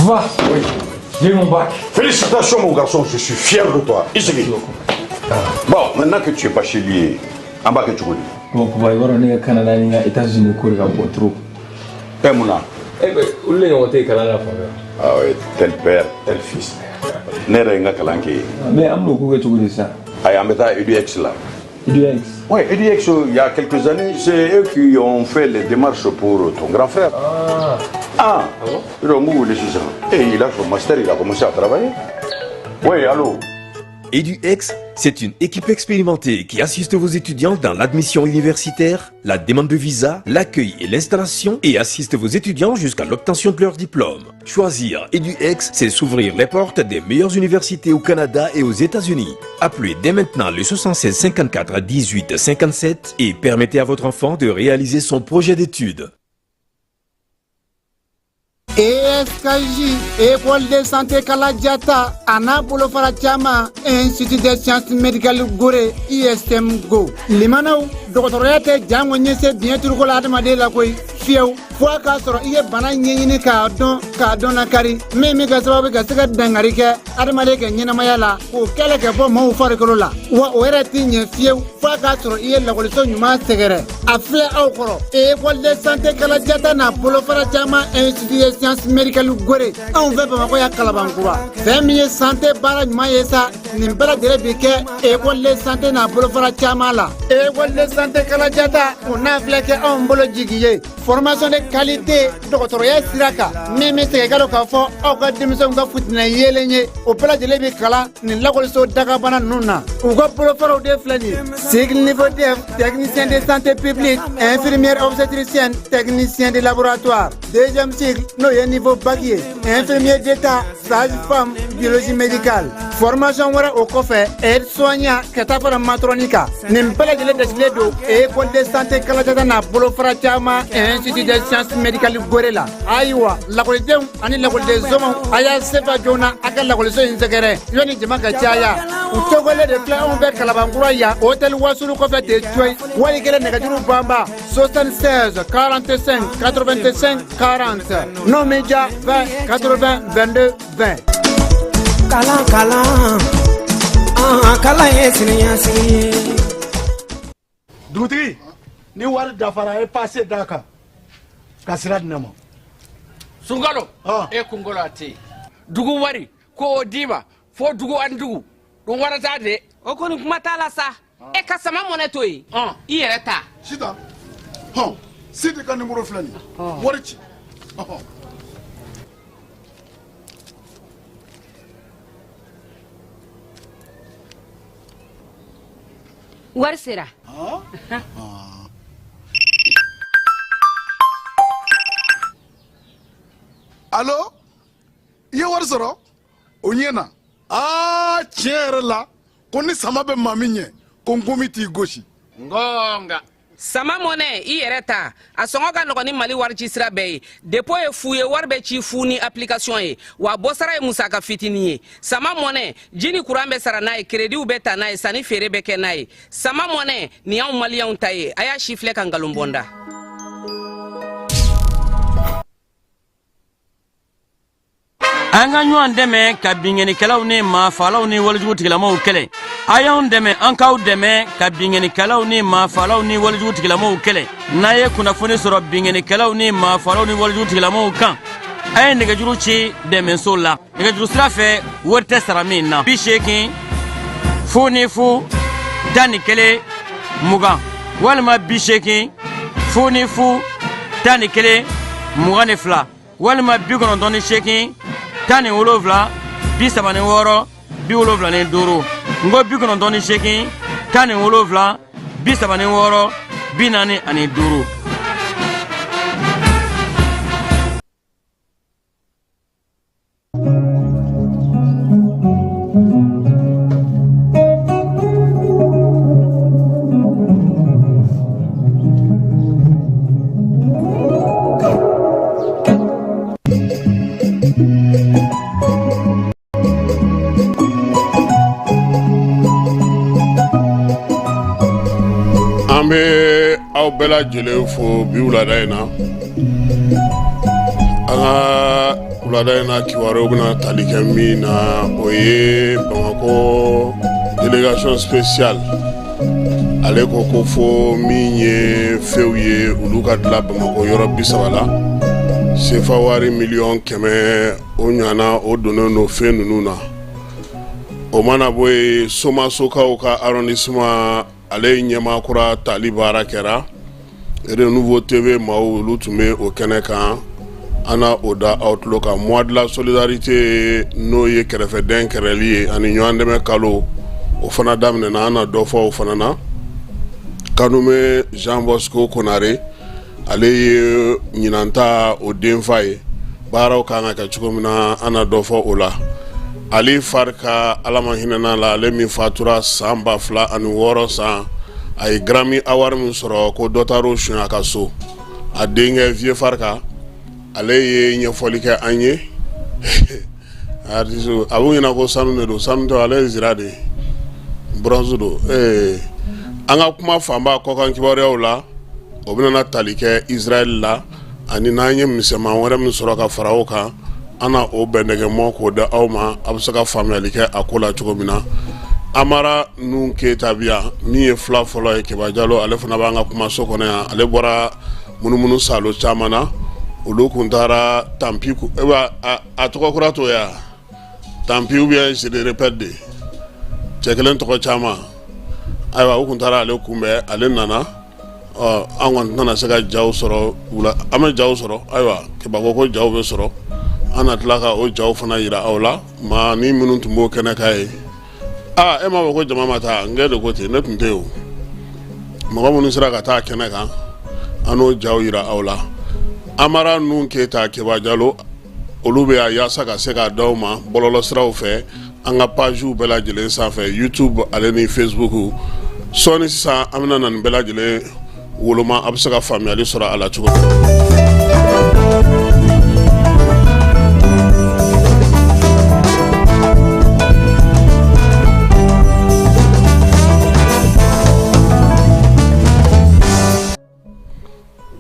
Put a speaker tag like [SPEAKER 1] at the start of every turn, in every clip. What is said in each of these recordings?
[SPEAKER 1] Papa, oui, j'ai eu mon bac.
[SPEAKER 2] Félicitations mon garçon, je suis fier de toi. Ici. Bon, maintenant que tu es bachelier, en bas que tu connais.
[SPEAKER 1] Bon, papa, il va aller au Canada, aux États-Unis, il va aller trop.
[SPEAKER 2] Eh, Mouna.
[SPEAKER 1] Eh bien, où est-ce que tu es au Canada?
[SPEAKER 2] Ah oui, tel père, tel fils. Mais
[SPEAKER 1] pourquoi tu dis ça?
[SPEAKER 2] Ah, il y a EduX là.
[SPEAKER 1] EduX?
[SPEAKER 2] Oui, EduX, il y a quelques années, c'est eux qui ont fait les démarches pour ton grand frère. Ah bon? Et il a son master, il a commencé à travailler. Oui, allô?
[SPEAKER 3] EduX, c'est une équipe expérimentée qui assiste vos étudiants dans l'admission universitaire, la demande de visa, l'accueil et l'installation et assiste vos étudiants jusqu'à l'obtention de leur diplôme. Choisir EduX, c'est s'ouvrir les portes des meilleures universités au Canada et aux États-Unis. Appelez dès maintenant le 76 54 18 57 et permettez à votre enfant de réaliser son projet d'études.
[SPEAKER 4] ESKJ, École de santé Kaladiata, Anna Bolofara Chama, Institut de sciences médicales Gore, ISM Go. Limano, doctorate Jamonyese, bien turcolade Madela Koi, Fiau, Fuaka, Ie Banani Kardon, Cardona Kari, Mimigasawa Gasaka Dangarika, Adamaleka, Yenamayala, ou Kalaka Bomo Faricolola, ou Eratin, Fiau, Fuaka, Ie Lacolson, Master, a Flair Okoro, École de santé Kaladiata, Bolofara Chama, Institut de sciences médicales Gore, on veut pas voir Kalabankura. 20 000 santé barrage Maïsa, Nimbala de Rebeke, École de santé na Bolofara Chamala, École de santé Kaladiata, on a flecké en Bologigi, formation de qualité, doctorat Siraka, même si égal au fond, au cas de mission de foot na Yelenye, au plat de Lebekala, ni la Colso Dagabana Nuna, ou Bolofara de Flani, cycle niveau de technicien de santé publique, infirmière obstétricienne, technicien de laboratoire, deuxième cycle, niveau baguier, infirmier d'état, sage-femme, biologie médicale. Formation au coffre, aide-soignant, catapara matronica. Nimpala de l'Edesledo, École de santé Kalatana, Bolofara Chama, Institut de sciences médicales Gorilla. Aïwa, la collection, Annie la collection des hommes, Aya Sefa Jona, Aka la collection Inzagare, Yoni Jamaka Chaya, ou Togole de Fla, on va Kalabanguraya, Hôtel Wasulu Coffre de Toy, Walikele Negatiu Bamba, 76, 45, 85, 40. Non média 20 80 22 20.
[SPEAKER 5] Kala kala yesi.
[SPEAKER 6] Dutri ni wari dafara e passé daka kasira dinamo
[SPEAKER 7] sungalo e kungolo ati dugu wari ko diba fo dugu andugu don warata de o koni kuma tala sa e kasama moneto yi i yere ta
[SPEAKER 6] sita sita kan numéro flani wari ci
[SPEAKER 8] Wari sera.
[SPEAKER 6] Allô? Ye wari sɔrɔ? O ɲɛna. Tiɲɛ yɛrɛ la, ko ni sama bɛ maa min ɲɛ, ko n komi t'i gosi.
[SPEAKER 7] Ngonga. Sama mɔnɛ i yɛrɛ ta a sɔngɔ ka nɔgɔn ni Mali wari ci sira bɛɛ ye dépôt ye fu ye wari bɛ ci fu ni application ye wa bɔsara ye musaka fitinin ye sama mɔnɛ ji ni courant bɛ sara n'a ye crédit bɛ ta n'a ye sanni feere bɛ kɛ n'a ye sama mɔnɛ nin y'anw maliyɛnw ta ye a y'a si filɛ ka nkalon bɔ n da.
[SPEAKER 9] An ka ɲɔgɔn dɛmɛ ka binkɛnikɛlaw ni maafalaw ni walijugutigilamaw kɛlɛ a y'anw dɛmɛ an k'aw dɛmɛ ka binkɛnikɛlaw ni maafalaw ni walijugutigilamaw kɛlɛ n'a ye kunnafoni sɔrɔ binkɛnikɛlaw ni maafalaw ni walijugutigilamaw kan a ye nɛgɛjuru ci dɛmɛso la nɛgɛjuru sira fɛ wari tɛ sara min na 80 fu ni fu 11 20 walima 80 fu ni fu 11 22 walima 98 17 76 76 75 ngo 98 17 76 45.
[SPEAKER 10] An bɛ aw bɛɛ lajɛlen fo bi wulada in na an ka wulada in na kibaruyaw bena tali kɛ min na o ye Bamako délégation spéciale ale ko fo min ye few ye olu ka dila Bamako yɔrɔ 30 la sefa wari million 100 o ɲana o donnen no fɛn ninnu na o mana bɔ yen Somasokaw ka arrondissement ale ɲɛmakura tali baara kɛra Renouveau TV maaw olu tun bɛ o kɛnɛ kan ana oda outlook a mois de la solidarité no ye kɛrɛfɛden kɛrɛli ye ani ɲɔgɔn dɛmɛ kalo o fana daminɛna ana dɔ fɔ o fana na kanume Jean Bosco Konare ale ye ɲinanta o denfa ye baaraw kan ka kɛ cogo min na ana dɔ fɔ o la Ali Farka alama hinɛna la ale min fatura san 2006 san a ye Grammy Award min sɔrɔ ko dɔ taar'o suɲɛ a ka so a denkɛ Vieux Farka ale ye ɲɛfɔli kɛ an ye artiso a b'u ɲɛna ko sanu de don sanu tɛ ale ye zira de bronze don an ka kuma fanba kɔkan kibaruyaw la o bɛna tali kɛ Israël la ani n'an ye misɛman wɛrɛ min sɔrɔ ka fara o kan ana o bɛnɛgɛmɔ k'o da aw ma a bɛ se ka faamuyali kɛ a ko la cogo min na Amara nun Keita biya min ye fila fɔlɔ ye Keba Jalo ale fana b'an ka kuma so kɔnɔ yan ale bɔra munumunu salo caman na olu kun taara Tampi a tɔgɔ kura to ya Tampi ou bien je le répète de cɛ kelen tɔgɔ caman ayiwa u kun taara ale kunbɛn ale nana an kɔni tɛna se ka jaw sɔrɔ wula an bɛ jaw sɔrɔ ayiwa Keba ko jaw bɛ sɔrɔ an na tila ka o jaw fana yira aw la maa ni minnu tun b'o kɛnɛ ka ye e ma fɔ ko jama ma taa ngɛ de ko ten ne tun tɛ o mɔgɔ minnu sera ka taa kɛnɛ kan an n'o jaw yira aw la Amara nun Keita Keba Jalo olu bɛ a yaasa ka se ka d'aw ma bɔlɔlɔ siraw fɛ an ka pagew bɛɛ lajɛlen sanfɛ YouTube ale ni Facebook sɔɔni sisan an bɛna na nin bɛɛ lajɛlen woloma a bɛ se ka faamuyali sɔrɔ a la cogo min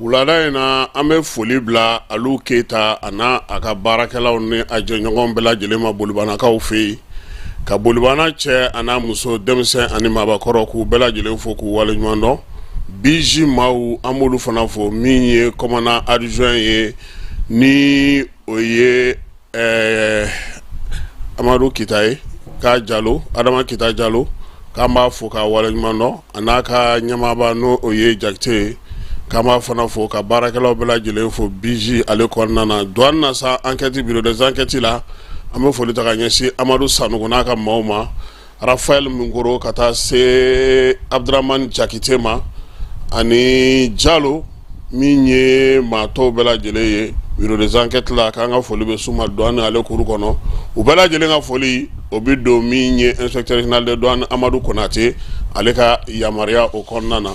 [SPEAKER 10] wulada in na an bɛ foli bila Alu Keita ana a ka baarakɛlaw ni a jɛɲɔgɔn bɛɛ lajɛlen ma bolibanakaw fɛ yen ka bolibana cɛ ana muso denmisɛn ani maabakɔrɔ k'u bɛɛ lajɛlen fo k'u waleɲuman dɔn BJ maaw an b'olu fana fo min ye commandant adjoint ye ni o ye Amadu Keita ye k'a Jalo Adama Keita Jalo k'an b'a fo k'a waleɲuman dɔn a n'a ka ɲɛmaaba n'o o ye Jakite ye k'an b'a fana fo ka baarakɛlaw bɛɛ lajɛlen fo BJ ale kɔnɔna na douane na sa enquête bureau des enquêtes la an bɛ foli ta ka ɲɛsin Amadu Sanogo n'a ka maaw ma Raphaël Mungoro ka taa se Abdramane Jakite ma ani Jalo min ye maa tɔw bɛɛ lajɛlen ye bureau des enquêtes la k'an ka foli bɛ s'u ma douane ale kuru kɔnɔ u bɛɛ lajɛlen ka foli o bɛ don min ye inspecteur général de douane Amadu Konate ale ka yamaruya o kɔnɔna na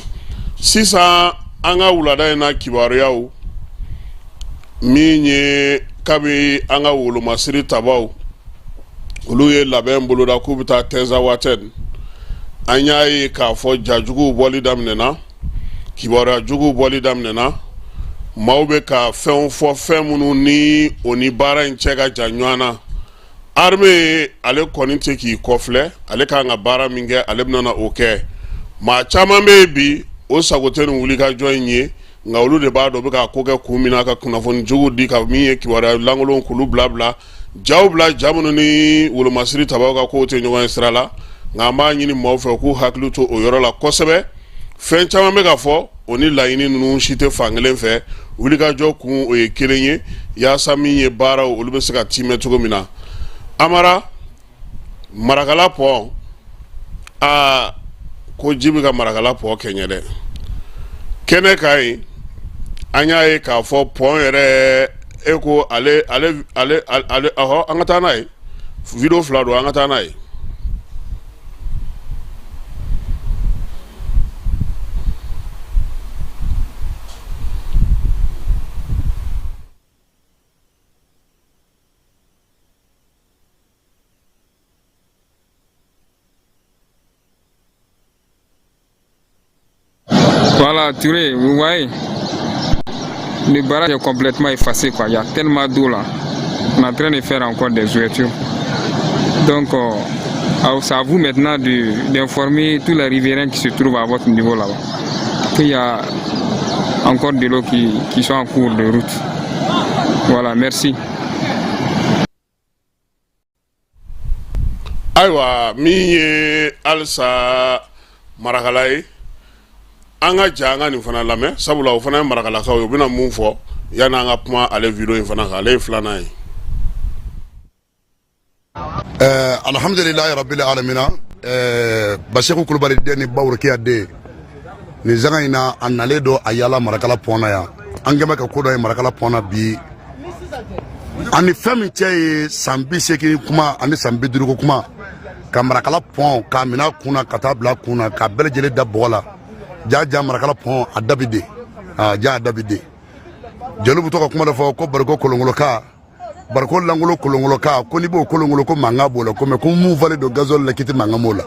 [SPEAKER 10] sisan an ka wulada in na kibaruyaw min ye kabi an ka wolomasiri tabaw olu ye labɛn boloda k'u bɛ taa Tenza Waten an y'a ye k'a fɔ jajuguw bɔli daminɛna kibaruya juguw bɔli daminɛna maaw bɛ ka fɛnw fɔ fɛn minnu ni o ni baara in cɛ ka jan ɲɔgɔn na armée ale kɔni tɛ k'i kɔfilɛ ale kan ka baara min kɛ ale bɛna o kɛ maa caman bɛ yen bi o sago tɛ nin wulikajɔ in ye nka olu de b'a dɔn bɛ ka ko kɛ kun min na ka kunnafoni jugu di ka min ye kibaruya lankolon k'olu bila jaw bila ja minnu ni wolomasiri tabaw ka kow tɛ ɲɔgɔn ye sira la nka an b'a ɲini maaw fɛ k'u hakili to o yɔrɔ la kosɛbɛ fɛn caman bɛ ka fɔ o ni laɲini ninnu si tɛ fan kelen fɛ wulikajɔ kun o ye kelen ye yaasa min ye baaraw olu bɛ se ka timɛ cogo min na Amara Marakala pɔn ko ji bɛ ka Marakala pɔn kɛɲɛ dɛ kɛnɛ ka yen an y'a ye k'a fɔ pɔn yɛrɛ e ko ale an ka taa n'a ye video 2 don an ka taa n'a ye
[SPEAKER 11] Voilà, Touré, vous voyez, le barrage est complètement effacé, quoi. Il y a tellement d'eau là. on est en train de faire encore des ouvertures. Donc, c'est à vous maintenant d'informer tous les riverains qui se trouvent à votre niveau là-bas qu'il y a encore de l'eau qui sont en cours de route. Voilà, merci.
[SPEAKER 10] Aïwa, mi alsa marakalaye anga janga ni fana lame sabula o fana marakala ka yo bina mun fo yana anga kuma ale video in fana ale flana yi
[SPEAKER 6] alhamdulillah rabbil alamin bashiru kulbari deni bawrki adde ni zanga ina annale do ayala marakala pona ya angema ka kodo marakala pona bi ani fami chey sambi seki kuma ani sambi durugo kuma ka marakala pon ka mina kuna katabla kuna ka belejele da bola jaja marakala pon adabide ja adabide jolubu to ko kuma da fo ko barko kolongolo ka barko langolo kolongolo ka ko ni bo kolongolo ko manga bola ko me ko mu vale do gazol la kiti manga mola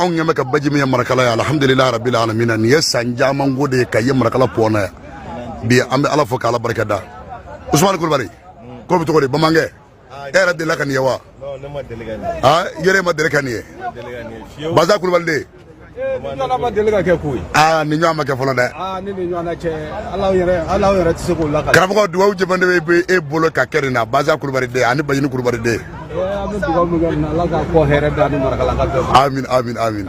[SPEAKER 6] on nyama ka baji mi marakala ya alhamdulillah rabbil alamin ni yasanja mangode ka yem marakala pona bi ambe ala fo kala barakada Ousmane Coulibaly ko bi to ko de bamange era de la kan yawa non ma delegani yere ma delegani Baza Coulibaly de non ma delegani ke kuy ni nyama ke folo de ni nyama ke Allah yere tsiko la kala ko duwa je bande be e bolo ka kerina Baza Coulibaly de ani bajini Coulibaly de amin amin amin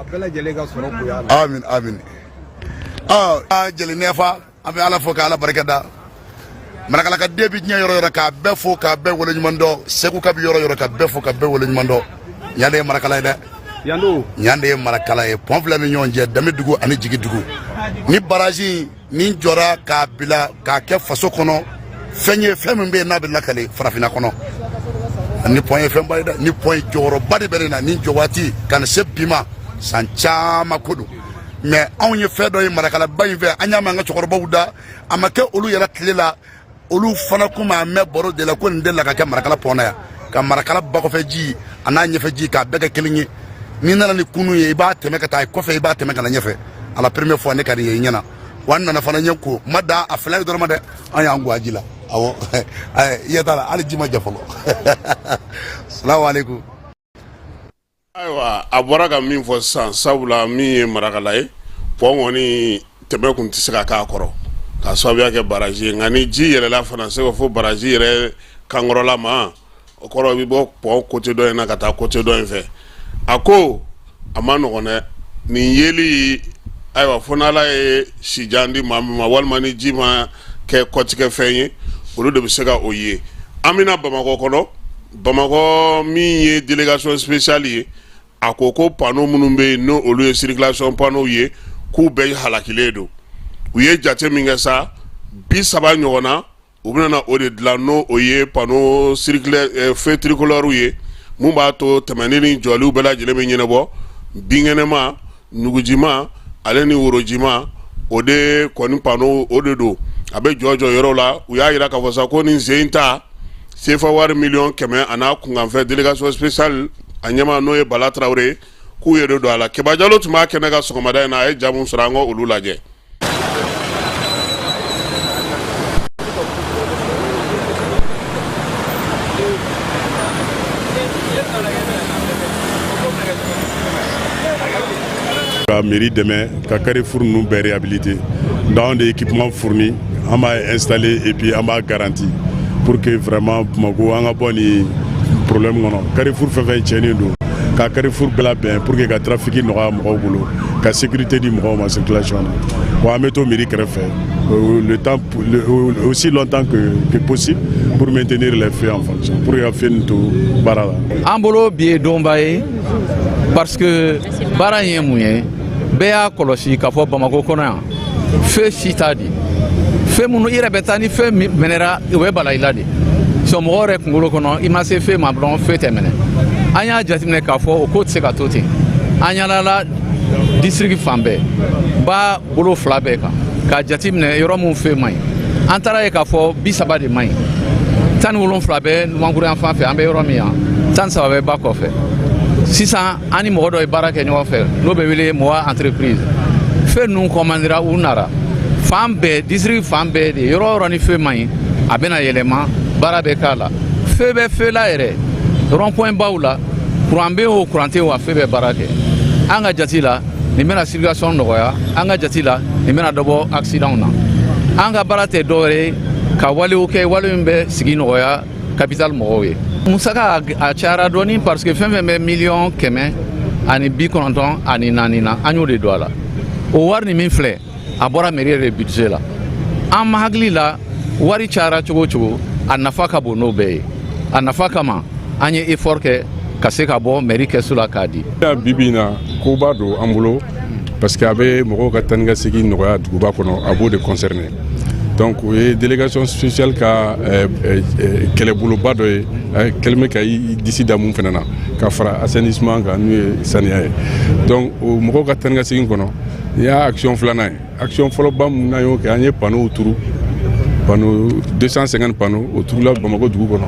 [SPEAKER 6] amin amin jeli nefa abe ala fo ka ala barakada marakala ka debi nya yoro yoro ka be fo ka be wala nyumando seku ka bi yoro yoro ka be fo ka be wala nyumando nyande marakala de nyande marakala e pomfla mi nyonje dami dugu ani jigi dugu ni baraji ni jora ka bila ka ke faso kono fenye fem be na be lakale farafina kono ni point fem bayda ni point joro badi berena ni jowati kan se bima sancha makudu mais on ye fait do marakala bayi ve anyama nga chokoro bawuda amake olu yara tlela olu fana kuma me boro de la ko ndela ka marakala pona ya ka marakala ba ko fe ji ana nyefe ji ka bega kelinyi ni nana ni kunu ye ba teme ka tay ko fe ba teme ka na nyefe ala première fois ne ka ye nyana wanna na fana nyanko mada afla do mada anya ngwa ajila awo yetala ali jima jafolo assalamu alaikum
[SPEAKER 10] Aïwa abora ka min fo san sabula mi marakala ye pongo ni tebe kun tisaka ka koro ka sobya ke baraji ngani ji yele la fana se ko fo baraji yere kangoro la ma okoro bi bo po côté do na kata côté do fe ako amano kone ni yeli aywa fona la e sijandi mama walma ni jima ke côté ke fenye olu de bisega oye amina bamako kono bamako mi ye délégation spéciale akoko pano munumbe no olu ye circulation pano ye ku be halakiledo uye jate mingesa bi saba nyona ubina ode dlano oye pano circulaire fait tricolore ye mumba to temanini jolu bela jele menyene bo bingenema nugujima aleni urojima ode koni pano ode do abe jojo yorola uya ira ka fosa ko ni zeinta sefa war million keme ana kungan fait délégation spéciale anyama no ye Bala Traoré ku yedo do ala ke bajalo tuma kenega sogomada na e jamu surango ululaje
[SPEAKER 12] La mairie demain, Carrefour nous est réhabilité dans des équipements fournis, on m'a installé et puis on m'a garanti pour que vraiment Mago ait un bon problème. Carrefour fait un chien d'eau, Carrefour bela bien pour que le trafic n'aura pas boulot, que la sécurité du mouvement en circulation. On va mettre au mairie le temps aussi longtemps que possible pour maintenir les faits en fonction, pour faire tout barala.
[SPEAKER 13] Ambolo bié dombaye parce que baraye mouye. Béa kolosi ka fɔ Bamako kɔnɔ yan feu si t'a di feu minnu i yɛrɛ bɛ taa ni feu minɛra o bɛ bala i la de mɔgɔ yɛrɛ kunkolo kɔnɔ i ma se feu ma dɔrɔn feu tɛ minɛ an y'a jateminɛ k'a fɔ o ko tɛ se ka to ten an yalala district fan bɛɛ ba bolo fila bɛɛ kan k'a jateminɛ yɔrɔ min feu man ɲi an taara ye k'a fɔ 30 de man ɲi 17 bɛ numankuru yan fan fɛ an bɛ yɔrɔ min yan 13 bɛ ba kɔfɛ sisan ani mɔgɔ dɔ ye baara kɛ ɲɔgɔn fɛ n'o bɛ wele mɔgɔ entreprise fɛn ninnu commandera u nara fan bɛɛ district fan bɛɛ de yɔrɔ yɔrɔ ni fɛn man ɲi a bɛna yɛlɛma baara bɛ k'a la feu bɛ feu la yɛrɛ rond point baw la courant bɛ o courant tɛ o a feu bɛ baara kɛ an ka jate la nin bɛna circulation nɔgɔya an ka jate la nin bɛna dɔ bɔ accident na an ka baara tɛ dɔwɛrɛ ye ka walew kɛ wale min bɛ sigi nɔgɔya capital mɔgɔw ye musaka a cayara dɔɔni parce que fɛn fɛn bɛ miliyɔn 194 na an y'o de don a la o wari ni min filɛ a bɔra mairie de budget la an ma hakili la wari cayara cogo o cogo a nafa ka bon n'o bɛɛ ye a nafa kama an ye effort kɛ ka se ka bɔ mairie kɛsu la k'a di.
[SPEAKER 12] bibi in na koba don an bolo parce que a bɛ mɔgɔw ka taa ni ka segin nɔgɔya duguba kɔnɔ a b'o de concerner donc o ye délégation spéciale ka kɛlɛboloba dɔ ye kɛlen bɛ ka i disi da mun fana na ka fara assainissement kan n'o ye saniya ye donc o mɔgɔw ka taa ni ka segin kɔnɔ i y'a action filanan ye action fɔlɔba mun n'an y'o kɛ an ye panneaux turu panneau 250 panneaux o turula Bamako dugu kɔnɔ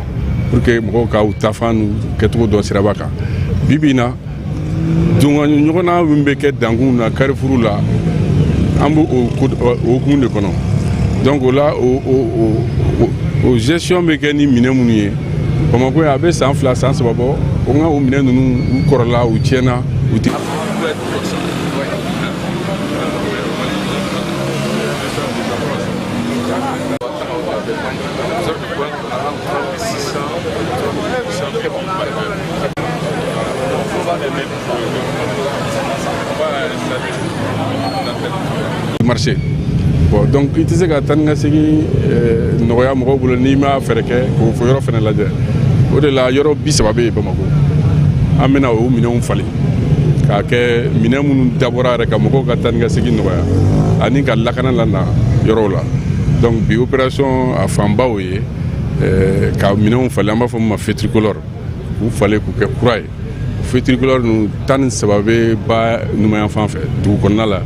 [SPEAKER 12] pour que mɔgɔw ka u tafan n'u kɛcogo dɔn siraba kan bibi in na ɲɔgɔnna min bɛ kɛ dankun na Carrefour la an b'o hukumu de kɔnɔ donc o la o gestion bɛ kɛ ni minɛn minnu ye Bamako a bɛ san 2 san 3 bɔ o nka o minɛn ninnu u kɔrɔla u tiɲɛna u tɛ. marché bon donc i tɛ se ka taa ni ka segin nɔgɔya mɔgɔw bolo n'i ma fɛɛrɛ kɛ k'o fɔ yɔrɔ fana lajɛ o de la yɔrɔ 30 bɛ yen Bamako an bɛna o minɛnw falen k'a kɛ minɛn minnu dabɔra yɛrɛ ka mɔgɔw ka taa ni ka segin nɔgɔya ani ka lakana lana yɔrɔw la donc bi opération a fanba o ye ka minɛnw falen an b'a fɔ min ma feu tricolore k'u falen k'u kɛ kura ye feu tricolore ninnu 13 bɛ ba numayan fan fɛ dugu kɔnɔna la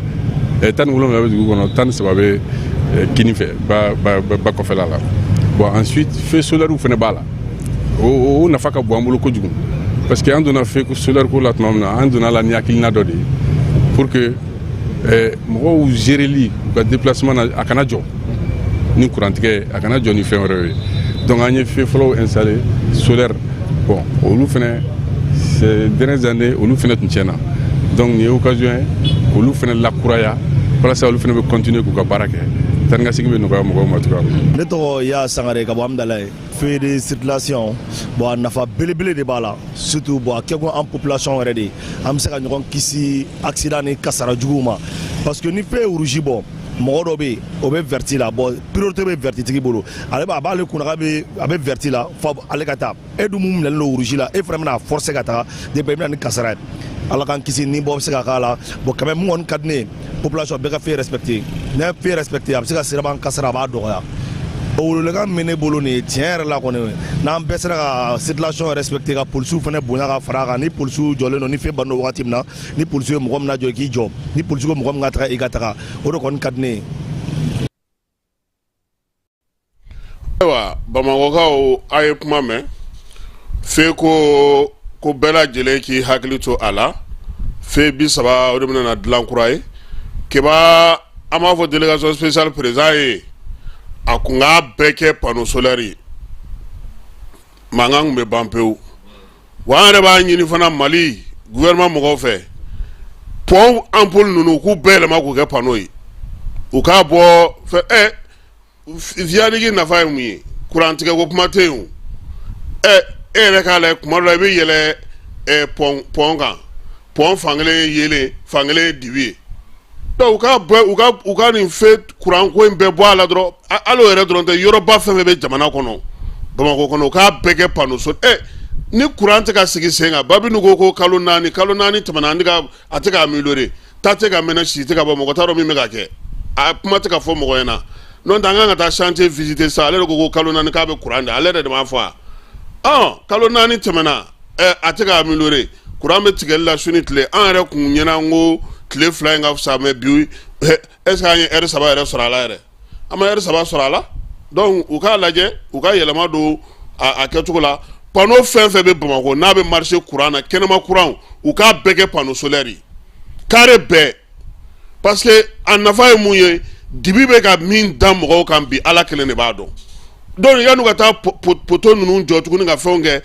[SPEAKER 12] 17 bɛ dugu kɔnɔ 13 bɛ kini fɛ ba kɔfɛla la bon ensuite feu solaire fana b'a la o nafa ka bon an bolo kojugu parce que an donna feu solaire ko la tuma min na an donna la ni hakilina dɔ de ye pour que mɔgɔw géreli u ka déplacement na a kana jɔ ni kurantigɛ a kana jɔ ni fɛn wɛrɛ ye donc an ye feu fɔlɔw installé solaire bon olu fana ces dernières années olu fana tun tiɲɛna donc nin ye occasion ye olu fana lakuraya walasa olu fana bɛ continuer k'u ka baara kɛ taa ni ka segin bɛ nɔgɔya mɔgɔw ma cogoya min na.
[SPEAKER 14] Ne tɔgɔ Ya Sangare ka bɔ Amdala ye feu de circulation bon a nafa belebele de b'a la surtout bon a kɛkun an population yɛrɛ de an bɛ se ka ɲɔgɔn kisi accident ni kasara juguw ma parce que ni feu ye rouge bɔ mɔgɔ dɔ bɛ yen o bɛ verti la bon priorité bɛ verti tigi bolo a b'ale kunna a bɛ verti la fo ale ka taa e dun mun minɛlen don rouge la e fana bɛna forcer ka taa de bɛɛ bɛna ni kasara ye ala k'an kisi ni bɔ bɛ se ka k'a la bon quand même mun kɔni ka di ne ye population bɛɛ ka feu respecté n'a feu respecté a bɛ se ka siraban kasara a b'a dɔgɔya o wololekan min bɛ ne bolo nin ye tiɲɛ yɛrɛ la kɔni n'an bɛɛ sera ka circulation respecté ka polisiw fana bonya ka fara a kan ni polisiw jɔlen don ni feu banna wagati min na ni polisiw ye mɔgɔ min na jɔ i k'i jɔ ni polisiw ko mɔgɔ min ka taga i ka taga o de kɔni ka di ne ye.
[SPEAKER 10] ayiwa Bamakɔkaw a ye kuma mɛn feu ko bɛɛ lajɛlen k'i hakili to a la feu 30 o de bɛna na dilan kura ye kiba an b'a fɔ délégation spéciale président ye a kun k'a bɛɛ kɛ panneau solaire ye mankan kun bɛ ban pewu wa an yɛrɛ b'a ɲini fana Mali gouvernement mɔgɔw fɛ pont ampoule ninnu k'u bɛɛ yɛlɛma k'u kɛ panneau ye u k'a bɔ fɛ viadigi nafa ye mun ye kurantigɛ ko kuma tɛ yen o e yɛrɛ k'a lajɛ kuma dɔ la i bɛ yɛlɛ pont kan pont fankelen yelen fankelen dibi ye donc u ka nin feu kuran ko in bɛɛ bɔ a la dɔrɔn hali o yɛrɛ dɔrɔn tɛ yɔrɔba fɛn fɛn bɛ jamana kɔnɔ Bamako kɔnɔ u k'a bɛɛ kɛ panneau solaire ni kuran tɛ ka sigi sen kan Babini ko kalo 4 tɛmɛna a tɛ k'a améliorer ta tɛ ka mɛnɛ si tɛ ka bɔ mɔgɔ t'a dɔn min bɛ ka kɛ a kuma tɛ ka fɔ mɔgɔ ɲɛna n'o tɛ an kan ka taa chantier visiter sa ale de ko kalo 4 k'a bɛ kuran di ale yɛrɛ de b'a fɔ kalo 4 tɛmɛna a tɛ ka améliorer kuran bɛ tigɛli la su ni tile an yɛrɛ kun ɲɛna n ko tile 2 in ka fisa mais bi est ce que an ye heure 3 yɛrɛ sɔrɔ a la yɛrɛ an ma heure 3 sɔrɔ a la donc u k'a lajɛ u ka yɛlɛma don a kɛcogo la panneau fɛn fɛn bɛ Bamako n'a bɛ marché kuran na kɛnɛma kuran u k'a bɛɛ kɛ panneau solaire ye carré bɛɛ parce que a nafa ye mun ye dibi bɛ ka min da mɔgɔw kan bi ala kelen de b'a dɔn donc ya nu ka taa poto ninnu jɔ tuguni ka fɛnw kɛ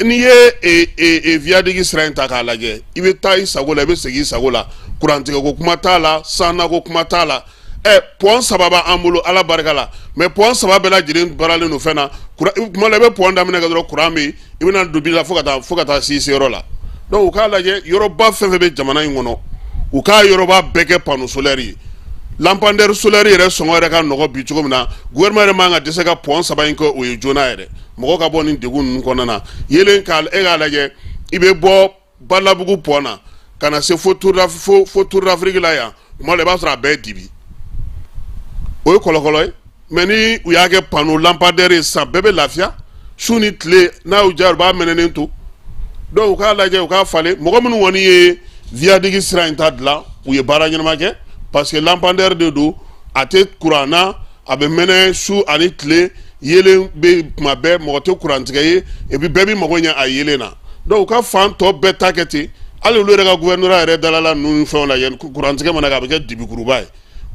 [SPEAKER 10] n'i ye viadigi sira in ta k'a lajɛ i bɛ taa i sago la i bɛ segin i sago la kurantigɛ ko kuma t'a la sanna ko kuma t'a la pɔn saba b'an bolo ala barika la mais pɔn saba bɛɛ lajɛlen baaralen don fɛn na kuma la i bɛ pɔn daminɛ kɛ dɔrɔn kuran bɛ yen i bɛna don bi la fo ka taa se yɔrɔ la donc u k'a lajɛ yɔrɔba fɛn fɛn bɛ jamana in kɔnɔ u k'a yɔrɔba bɛɛ kɛ panneau solaire ye lampadaire solaire yɛrɛ sɔngɔ yɛrɛ ka nɔgɔ bi cogo min na gouvernement yɛrɛ man ka dɛsɛ ka pɔn saba in kɛ o ye joona yɛrɛ mɔgɔ ka bɔ nin degun ninnu kɔnɔna na yelen k'a lajɛ i bɛ bɔ Balabugu pɔn na ka na se fo Tour d'Afrique la yan kuma la i b'a sɔrɔ a bɛɛ ye dibi o ye kɔlɔkɔlɔ ye mais ni u y'a kɛ panneau lampadaire ye sisan bɛɛ bɛ lafiya su ni tile n'a y'u diya u b'a mɛnɛnen to donc u k'a lajɛ u k'a falen mɔgɔ minnu kɔni ye viadigi sira in ta dilan u ye baara ɲɛnama kɛ parce que lampadaire de do a tɛ kuran na a bɛ mɛnɛ su ani tile yelen bɛ kuma bɛɛ mɔgɔ tɛ kurantigɛ ye et puis bɛɛ bɛ mago ɲɛ a yelen na donc u ka fan tɔ bɛɛ ta kɛ ten hali olu yɛrɛ ka gouvernement yɛrɛ dalala ninnu fɛnw la yanni kurantigɛ mana kɛ a bɛ kɛ dibikuruba ye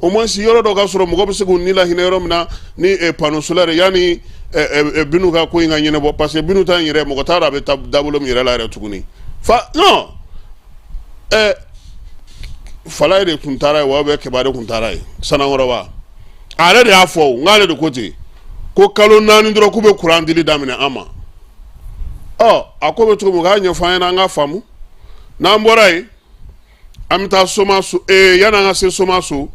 [SPEAKER 10] au moins yɔrɔ dɔ ka sɔrɔ mɔgɔ bɛ se k'u ni lahinɛ yɔrɔ min na ni panneau solaire yanni binu ka ko in ka ɲɛnabɔ parce que binu ta in yɛrɛ mɔgɔ t'a dɔn a bɛ taa dabolo min yɛrɛ la yɛrɛ tuguni non fala de tun taara ye wa bɛ kɛba de tun taara ye Sanankɔrɔ wa a yɛrɛ de y'a fɔ o nk'ale de ko ten ko kalo 4 dɔrɔn k'u bɛ kuran dili daminɛ an ma a ko bɛ cogo min k'a ɲɛfɔ an ɲɛna an ka faamu n'an bɔra yen an bɛ taa Somaso yanni an ka se Somaso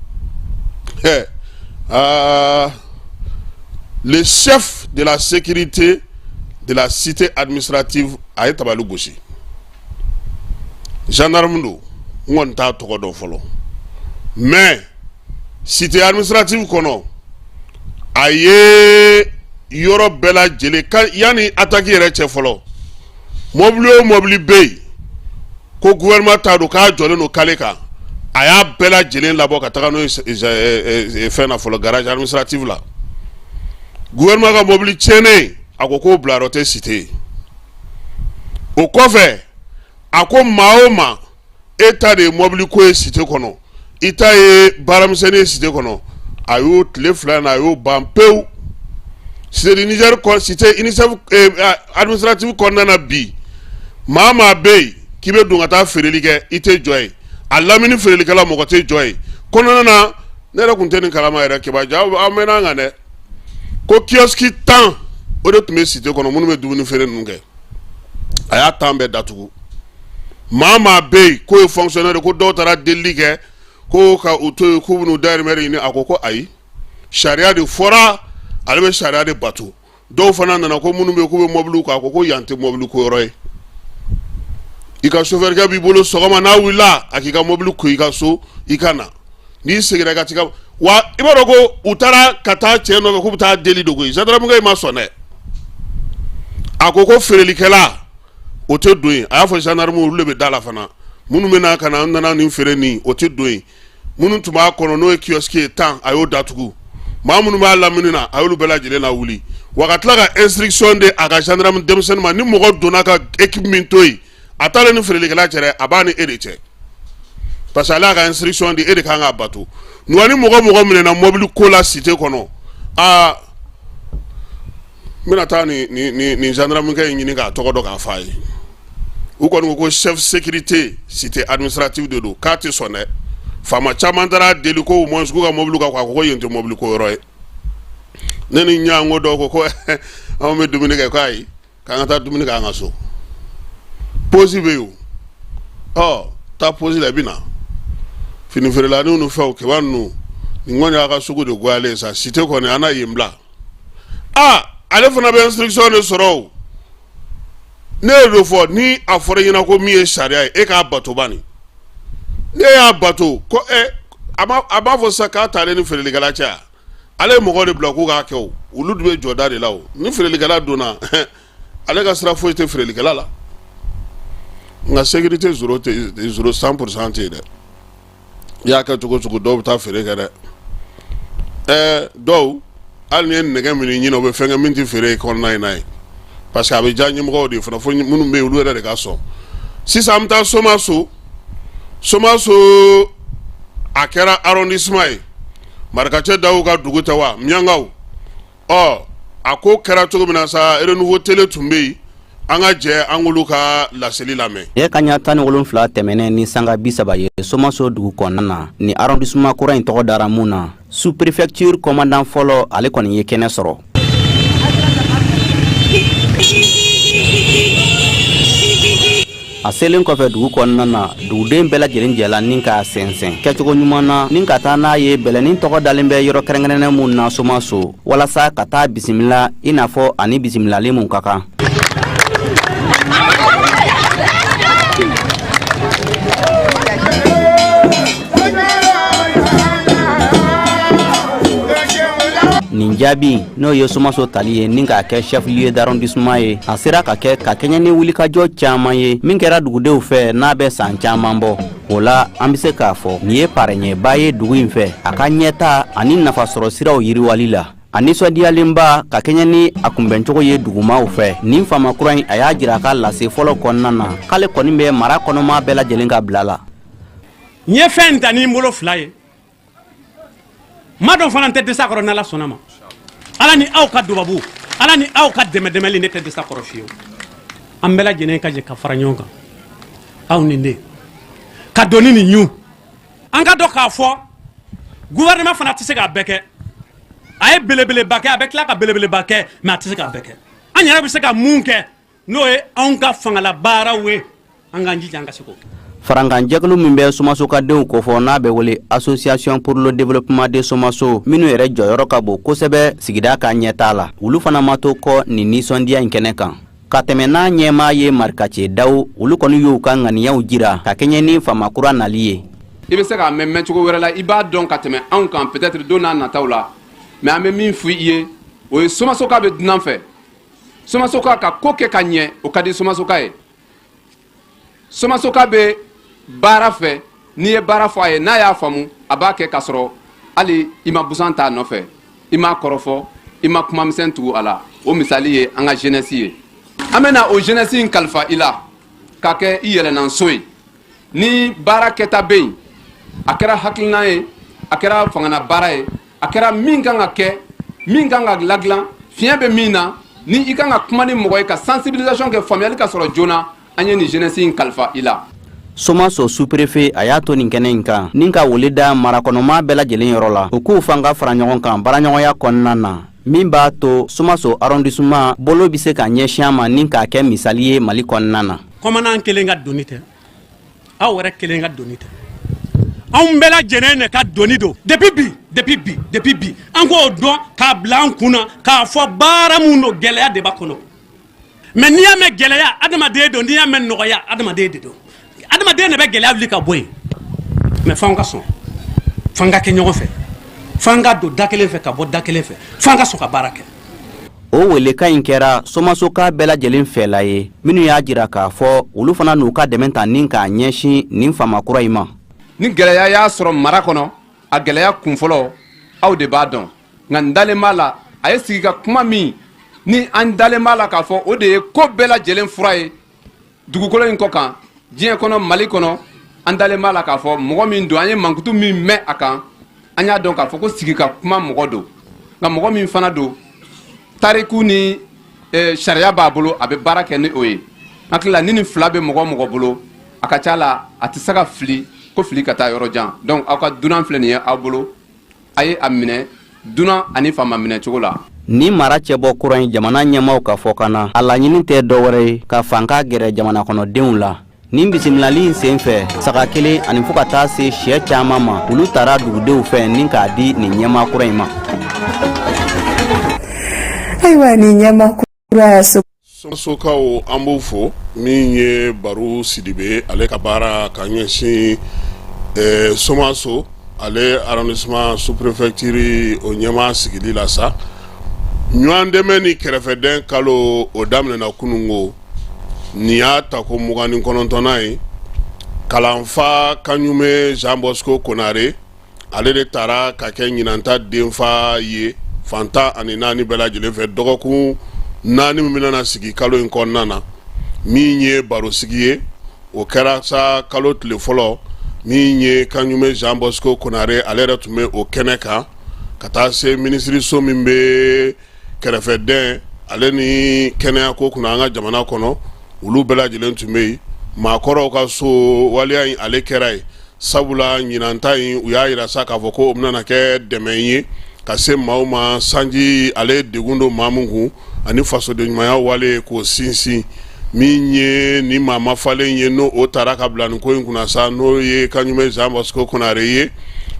[SPEAKER 10] le chef de la sécurité de la cité administrative a ye tabali gosi gendarme do n kɔni t'a tɔgɔ dɔn fɔlɔ mais cité administrative kɔnɔ a ye yɔrɔ bɛɛ lajɛlen yanni attaque yɛrɛ cɛ fɔlɔ mobili o mobili bɛ yen ko gouvernement t'a dɔn k'a jɔlen don kale kan a y'a bɛɛ lajɛlen labɔ ka taga n'o ye fɛn na fɔlɔ garage administrative la gouvernement ka mobili tiɲɛnen a ko k'o bila yɔrɔ tɛ cité o kɔfɛ a ko maa o maa e ta de ye mobili ko ye cité kɔnɔ i ta ye baaramisɛnnin ye cité kɔnɔ a y'o tile 2 na a y'o ban pewu cité du Niger cité UNICEF administrative kɔnɔna na bi maa maa bɛ yen k'i bɛ don ka taa feereli kɛ i tɛ jɔ yen a lamini feerelikɛla mɔgɔ tɛ jɔ yen kɔnɔna na ne yɛrɛ tun tɛ nin kalama yɛrɛ kibaja aw mɛnna an kan dɛ ko kiosque 10 o de tun bɛ cité kɔnɔ minnu bɛ dumuni feere ninnu kɛ a y'a 10 bɛɛ datugu maa maa bɛ yen k'o ye fonctionnaire ko dɔw taara delili kɛ ko ka u to yen k'u bɛn'u dahirimɛ de ɲini a ko ayi sariya de fɔra ale bɛ sariya de bato dɔw fana nana ko minnu bɛ yen k'u bɛ mobili ko a ko yan tɛ mobili ko yɔrɔ ye i ka chauffeur b'i bolo sɔgɔma n'a wulila a k'i ka mobili ko i ka so i ka na n'i seginna i ka taa wa i b'a dɔn ko u taara ka taa cɛ nɔfɛ k'u bɛ taa deli de koyi gendarmerie ma sɔn dɛ a ko feerelikɛla o tɛ don yen a y'a fɔ gendarme olu de bɛ da la fana minnu bɛ na ka na an nana nin feere nin o tɛ don yen minnu tun b'a kɔnɔ n'o ye kiosque ye 10 a y'o datugu maa minnu b'a lamini na a y'olu bɛɛ lajɛlen na wuli wa ka tila ka instruction de a ka gendarme denmisɛnnin ma ni mɔgɔ donna ka équipe min to yen a taalen ni feerelikɛla cɛ dɛ a b'a ni e de cɛ parce que ale y'a ka instruction di e de kan k'a bato ni mɔgɔ minɛna mobili ko la cité kɔnɔ n bɛna taa nin gendarmekɛ in ɲini k'a tɔgɔ dɔn k'a f'a ye u kɔni ko chef sécurité cité administrative de don k'a tɛ sɔn dɛ faama caman taara deli ko au moins k'u ka mobili ka ko a ko yen tɛ mobili ko yɔrɔ ye ne ni ɲango dɔw ko anw bɛ dumuni kɛ ko ayi k'an ka taa dumuni kɛ an ka so pause bɛ yen o taa pause la i bɛ na fini feerelaninw ni fɛnw kiba ninnu nin kɔni y'a ka sugu de goyalen sa cité kɔni an na yen bila ale fana bɛ instruction de sɔrɔ o ne ye do fɔ ni a fɔra ɲɛna ko min ye sariya ye e k'a bato bani ne y'a bato ko a b'a fɔ sisan k'a taalen ni feerelikɛla cɛ ale ye mɔgɔw de bila k'u k'a kɛ o olu de bɛ jɔda de la o ni feerelikɛla donna ale ka sira foyi tɛ feerelikɛla la nka sécurité 0% tɛ yen dɛ i y'a kɛ cogo o cogo dɔw bɛ taa feere kɛ dɛ dɔw hali ni ye nɛgɛ minɛ ɲinɛ o bɛ fɛn kɛ min tɛ feere kɔnɔna in na ye parce que a bɛ diya ɲɛmɔgɔw de fana fo minnu bɛ yen olu yɛrɛ de ka sɔn sisan an bɛ taa Somaso a kɛra arrondissement ye Marikacɛ Dawu ka dugu tɛ wa Miyangaw a a ko kɛra cogo min na sa renouveau télé tun bɛ yen an ka jɛ an k'olu ka laseli lamɛn.
[SPEAKER 15] ye kaɲa 17 tɛmɛnen ni sanga 30 ye Somaso dugu kɔnɔna na ni arrondissement kura in tɔgɔ dara mun na sous-préfecture commandant fɔlɔ ale kɔni ye kɛnɛ sɔrɔ. a selen kɔfɛ dugu kɔnɔna na duguden bɛɛ lajɛlen jɛla nin k'a sɛnsɛn kɛcogo ɲuman na nin ka taa n'a ye bɛlɛnin tɔgɔ dalen bɛ yɔrɔ kɛrɛnkɛrɛnnen mun na Somaso walasa ka taa bisimila i n'a fɔ ani bisimilali mun ka kan. nin jaabi n'o ye Somaso tali ye nin k'a kɛ chef lieu d'arrondissement ye a sera ka kɛɲɛ ni wulikajɔ caman ye min kɛra dugudenw fɛ n'a bɛ san caman bɔ o la an bɛ se k'a fɔ nin ye paraɲɛba ye dugu in fɛ a ka ɲɛta ani nafasɔrɔ siraw yiriwali la a nisɔndiyalenba ka kɛɲɛ ni a kunbɛncogo ye dugumaw fɛ nin faama kura in a y'a jira a ka lase fɔlɔ kɔnɔna na k'ale kɔni bɛ mara kɔnɔma bɛɛ lajɛlen ka bila la.
[SPEAKER 16] n ye fɛn ta ni n bolo 2 ye ma dɔn fana tɛ dɛsɛ a kɔrɔ n'Ala sɔnna ma Ala ni aw ka dubabu Ala ni aw ka dɛmɛdɛmɛli ne tɛ dɛsɛ a kɔrɔ fiyewu an bɛɛ lajɛlen ka jɛ ka fara ɲɔgɔn kan aw ni ne ka doni ni ɲu an ka dɔn k'a fɔ gouvernement fana tɛ se k'a bɛɛ kɛ a ye belebeleba kɛ a bɛ tila ka belebeleba kɛ mais a tɛ se k'a bɛɛ kɛ an yɛrɛ bɛ se ka mun kɛ n'o ye anw ka fangala baaraw ye an k'an jija an ka se k'o kɛ.
[SPEAKER 15] farankanjɛkulu min bɛ Somaso ka denw kofɔ n'a bɛ wele association pour le développement de Somaso minnu yɛrɛ jɔyɔrɔ ka bon kosɛbɛ sigida ka ɲɛtaa la olu fana ma to kɔ nin nisɔndiya in kɛnɛ kan ka tɛmɛ n'a ɲɛmaa ye Marikace Daw olu kɔni y'u ka ŋaniyaw jira ka kɛɲɛ ni faamakura nali ye.
[SPEAKER 17] I bɛ se k'a mɛn cogo wɛrɛ la i b'a dɔn ka tɛmɛ anw kan peut-être don n'a nataw la mais an bɛ min fɔ i ye o ye Somaso ka bɛ dunan fɛ Somaso ka ko kɛ ka ɲɛ o ka di Somaso ka ye Somaso ka bɛ baara fɛ n'i ye baara fɔ a ye n'a y'a faamu a b'a kɛ k'a sɔrɔ hali i ma busan t'a nɔfɛ i ma kɔrɔfɔ i ma kumamisɛn tugu a la o misali ye an ka jeunesse ye an bɛna o jeunesse in kalifa i la k'a kɛ i yɛlɛnanso ye ni baara kɛta bɛ yen a kɛra hakilina ye a kɛra fangana baara ye a kɛra min kan ka kɛ min kan ka ladilan fiɲɛ bɛ min na ni i kan ka kuma ni mɔgɔ ye ka sensibilisation kɛ faamuyali ka sɔrɔ joona an ye nin jeunesse in kalifa i la.
[SPEAKER 15] Somaso sous-préfet a y'a to nin kɛnɛ in kan nin ka wele da marakɔnɔma bɛɛ lajɛlen yɔrɔ la u k'u fan ka fara ɲɔgɔn kan baaraɲɔgɔnya kɔnɔna na min b'a to Somaso arrondissement bolo bɛ se ka ɲɛsin ma nin k'a kɛ misali ye Mali kɔnɔna na.
[SPEAKER 16] Kɔmanan kelen ka doni tɛ aw yɛrɛ kelen ka doni tɛ anw bɛɛ lajɛlen de ka doni don depuis bi an k'o dɔn k'a bila an kunna k'a fɔ baara mun don gɛlɛya de b'a kɔnɔ mais n'i y'a mɛn gɛlɛya adamaden don n'i y'a mɛn nɔgɔya adamaden de don. adamaden de bɛ gɛlɛya wuli ka bɔ yen mais f'an ka sɔn f'an ka kɛ ɲɔgɔn fɛ f'an ka don da kelen fɛ ka bɔ da kelen fɛ f'an ka sɔn ka baara kɛ.
[SPEAKER 15] o welekan in kɛra Somaso ka bɛɛ lajɛlen fɛla ye minnu y'a jira k'a fɔ olu fana n'u ka dɛmɛ ta nin k'a ɲɛsin nin faamakura in ma.
[SPEAKER 17] ni gɛlɛya y'a sɔrɔ mara kɔnɔ a gɛlɛya kunfɔlɔ aw de b'a dɔn nka n dalen b'a la a ye sigi ka kuma min ni an dalen b'a la k'a fɔ o de ye ko bɛɛ lajɛlen fura ye dugukolo in kɔ kan diɲɛ kɔnɔ Mali kɔnɔ an dalen b'a la k'a fɔ mɔgɔ min don an ye mankutu min mɛn a kan an y'a dɔn k'a fɔ ko sigi ka kuma mɔgɔ don nka mɔgɔ min fana don tariku ni sariya b'a bolo a bɛ baara kɛ ni o ye n hakili la ni nin fila bɛ mɔgɔ mɔgɔ bolo a ka ca la a tɛ se ka fili ko fili ka taa yɔrɔ jan donc aw ka dunan filɛ nin ye aw bolo a ye a minɛ dunan ani faama minɛ cogo la.
[SPEAKER 15] ni mara cɛbɔ kura in jamana ɲɛmaaw ka fɔ ka na a laɲini tɛ dɔwɛrɛ ye ka fanka gɛrɛ jamana kɔnɔdenw la. nin bisimilali in sen fɛ saga kelen ani fo ka taa se sɛ caman ma olu taara dugudenw fɛ nin k'a di nin ɲɛmaa kura in ma.
[SPEAKER 18] ayiwa nin ɲɛmaa kura
[SPEAKER 10] Somasokaw an b'u fo min ye Baro Sidibe ale ka baara ka ɲɛsin Somaso ale arrondissement sous-préfecture o ɲɛmaa sigili la sa ɲɔgɔn dɛmɛ ni kɛrɛfɛdɛn kalo o daminɛna kunungo nin y'a ta ko 29nan ye kalanfa Kaɲume Jean Bosco Konare ale de taara ka kɛ ɲinanta denfa ye fanta ani naani bɛɛ lajɛlen fɛ dɔgɔkun 4 min bɛna sigi kalo in kɔnɔna na min ye baro sigi ye o kɛra sa kalo tile fɔlɔ min ye Kaɲume Jean Bosco Konare ale yɛrɛ tun bɛ o kɛnɛ kan ka taa se minisiriso min bɛ kɛrɛfɛdɛn ale ni kɛnɛya ko kunna an ka jamana kɔnɔ olu bɛɛ lajɛlen tun bɛ yen maakɔrɔw ka so waleya in ale kɛra ye sabula ɲinanta in u y'a yira sa k'a fɔ ko o bɛna kɛ dɛmɛ ye ka se maaw ma sanji ale degun don maa min kun ani fasoden ɲumanya wale k'o sinsin min ye ni maa ma falen ye n'o o taara ka bila nin ko in kunna sa n'o ye Kaɲume Jean Bosco Konare ye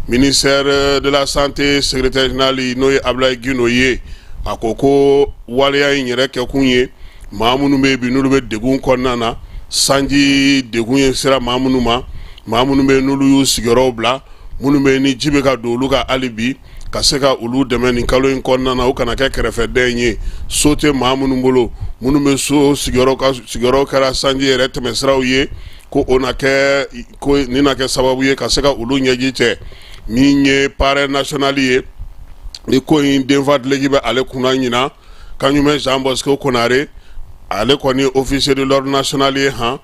[SPEAKER 10] ministère de la santé secrétaire général n'o ye Ablaye Gino ye a ko ko waleya in yɛrɛ kɛkun ye maa minnu bɛ yen bi n'olu bɛ degun kɔnɔna na sanji degun ye sera maa minnu ma maa minnu bɛ yen n'olu y'u sigiyɔrɔw bila minnu bɛ yen ni ji bɛ ka don olu ka hali bi ka se ka olu dɛmɛ nin kalo in kɔnɔna na o kana kɛ kɛrɛfɛdɛn ye so tɛ maa minnu bolo minnu bɛ so sigiyɔrɔ kɛra sanji yɛrɛ tɛmɛsiraw ye ko o na kɛ ko nin na kɛ sababu ye ka se ka olu ɲɛji cɛ min ye parrain national ye ni ko in denfadilegi bɛ ale kunna ɲina Kaɲume Jean Bosco Konare ale kɔni officier de l'ordre national ye han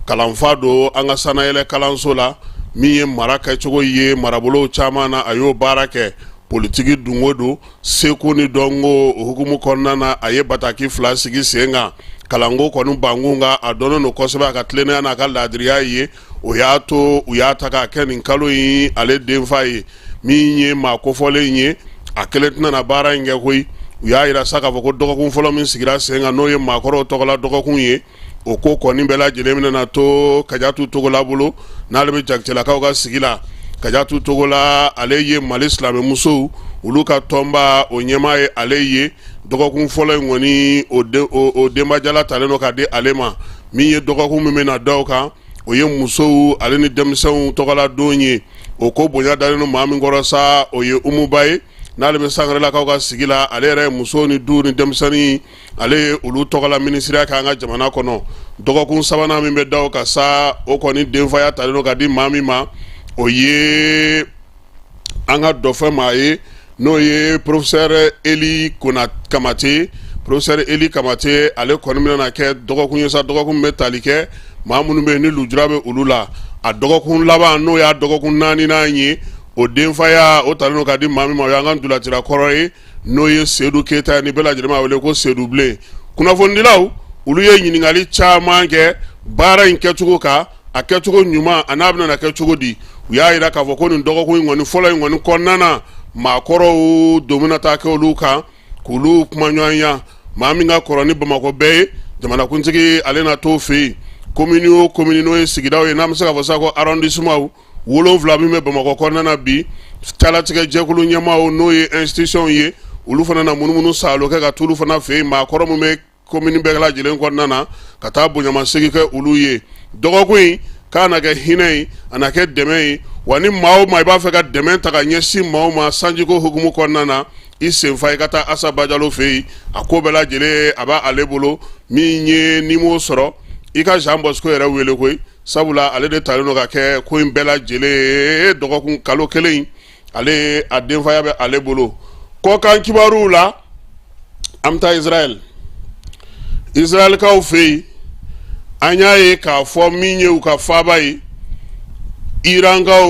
[SPEAKER 10] kalanfa don an ka sanayɛlɛ kalanso la min ye mara kɛcogo ye marabolow caman na a y'o baara kɛ politiki dungo don seko ni dɔnko o hukumu kɔnɔna na a ye bataki 2 sigi sen kan kalanko kɔni bankun kan a dɔnnen don kosɛbɛ a ka tilennenya n'a ka laadiriya ye o y'a to u y'a ta k'a kɛ nin kalo in ale denfa ye min ye maa kofɔlen ye a kelen tɛna na baara in kɛ koyi u y'a yira sa k'a fɔ ko dɔgɔkun fɔlɔ min sigira sen kan n'o ye maakɔrɔw tɔgɔla dɔgɔkun ye o ko kɔni bɛɛ lajɛlen bɛna to Kajatu Togola bolo n'ale bɛ Jakitelakaw ka sigi la Kajatu Togola ale ye Mali silamɛmusow olu ka tɔnba o ɲɛmaa ye ale ye dɔgɔkun fɔlɔ in kɔni o denbajala talen don ka di ale ma min ye dɔgɔkun min bɛna da o kan o ye musow ale ni denmisɛnw tɔgɔla don ye o ko bonya dalen don maa min kɔrɔ sa o ye Umuba ye n'ale bɛ Sangarelakaw ka sigi la ale yɛrɛ muso ni du ni denmisɛnnin ale ye olu tɔgɔla minisiriya kɛ an ka jamana kɔnɔ dɔgɔkun sabanan min bɛ da o kan sa o kɔni denfaya talen don ka di maa min ma o ye an ka dɔfɛ maa ye n'o ye professeur Eli Kamate professeur Eli Kamate ale kɔni bɛna kɛ dɔgɔkun ye sa dɔgɔkun bɛ tali kɛ maa minnu bɛ yen ni lujura bɛ olu la a dɔgɔkun laban n'o y'a dɔgɔkun 4nan ye o denfaya o talen don ka di maa min ma o y'an ka ntolatira kɔrɔ ye n'o ye Seydou Keita ni bɛɛ lajɛlen b'a wele ko Seydou Bilen kunnafonidilaw olu ye ɲininkali caman kɛ baara in kɛcogo kan a kɛcogo ɲuman a n'a bɛna kɛ cogo di u y'a yira k'a fɔ ko nin dɔgɔkun in kɔni fɔlɔ in kɔni kɔnɔna na maakɔrɔw don bɛna taa kɛ olu kan k'olu kumaɲɔgɔnya maa min ka kɔrɔ ni Bamakɔ bɛɛ ye jamanakuntigi ale na t'o fɛ yen commune o commune n'o ye sigidaw ye n'an bɛ se k'a fɔ sa ko arrondissement 7 min bɛ Bamakɔ kɔnɔna na bi calatigɛ jɛkulu ɲɛmaaw n'o ye institution ye olu fana na munumunu saalo kɛ ka t'olu fana fɛ yen maakɔrɔ min bɛ commune bɛɛ lajɛlen kɔnɔna na ka taa bonyamasegin kɛ olu ye dɔgɔkun in k'a na kɛ hinɛ ye a na kɛ dɛmɛ ye wa ni maa o maa i b'a fɛ ka dɛmɛ ta ka ɲɛsin maa o ma sanjiko hukumu kɔnɔna na i senfa i ka taa Asa Bajalo fɛ yen a ko bɛɛ lajɛlen a b'a ale bolo min ye n'i m'o sɔrɔ i ka Jean Bosco yɛrɛ wele koyi sabula ale de talen don ka kɛ ko in bɛɛ lajɛlen dɔgɔkun kalo kelen ale a denfaya bɛ ale bolo kɔkan kibaruw la an bɛ taa Israɛlkaw fɛ yen an y'a ye k'a fɔ min ye u ka faaba ye Irankaw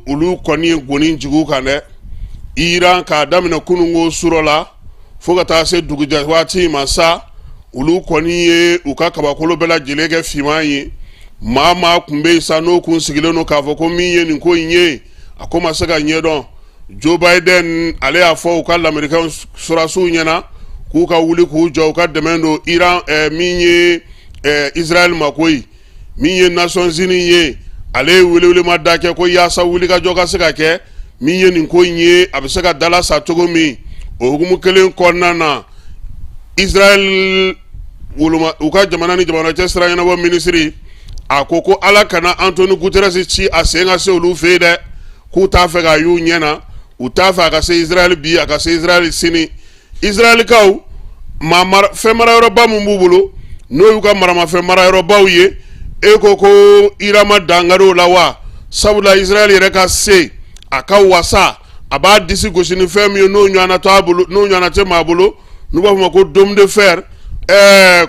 [SPEAKER 10] olu kɔni ye goni jigin kan dɛ Iran k'a daminɛ kunungo surɔ la fo ka taa se dugujɛ waati ma sa olu kɔni ye u ka kabakolo bɛɛ lajɛlen kɛ finman ye maa maa kun bɛ yen sa n'o kun sigilen don k'a fɔ ko min ye nin ko in ye a ko ma se ka ɲɛdɔn Joe Biden ale y'a fɔ u ka lamɛrikɛnw sɔrɔdasiw ɲɛna k'u ka wuli k'u jɔ u ka dɛmɛ don Iran min ye Israël ma koyi min ye Nations Unies ye ale ye welewelema kɛ ko yaasa wulikajɔ ka se ka kɛ min ye nin ko in ye a bɛ se ka dala sa cogo min o hukumu kelen kɔnɔna na Israël u ka jamana ni jamana cɛ sira ɲɛnabɔ minisiri a ko ko Ala kana Antonio Guterres ci a sen ka se olu fɛ yen dɛ k'u t'a fɛ ka y'u ɲɛna u t'a fɛ a ka se Israël bi a ka se Israël sini Israëlkaw fɛn mara yɔrɔba mun b'u bolo n'o y'u ka maramafɛn mara yɔrɔbaw ye e ko ko Iran ma dangari o la wa sabula Israël yɛrɛ ka se a ka wasa a b'a disi gosi ni fɛn min ye n'o ɲɔgɔnna tɛ maa bolo n'u b'a fɔ ma ko dôme de fer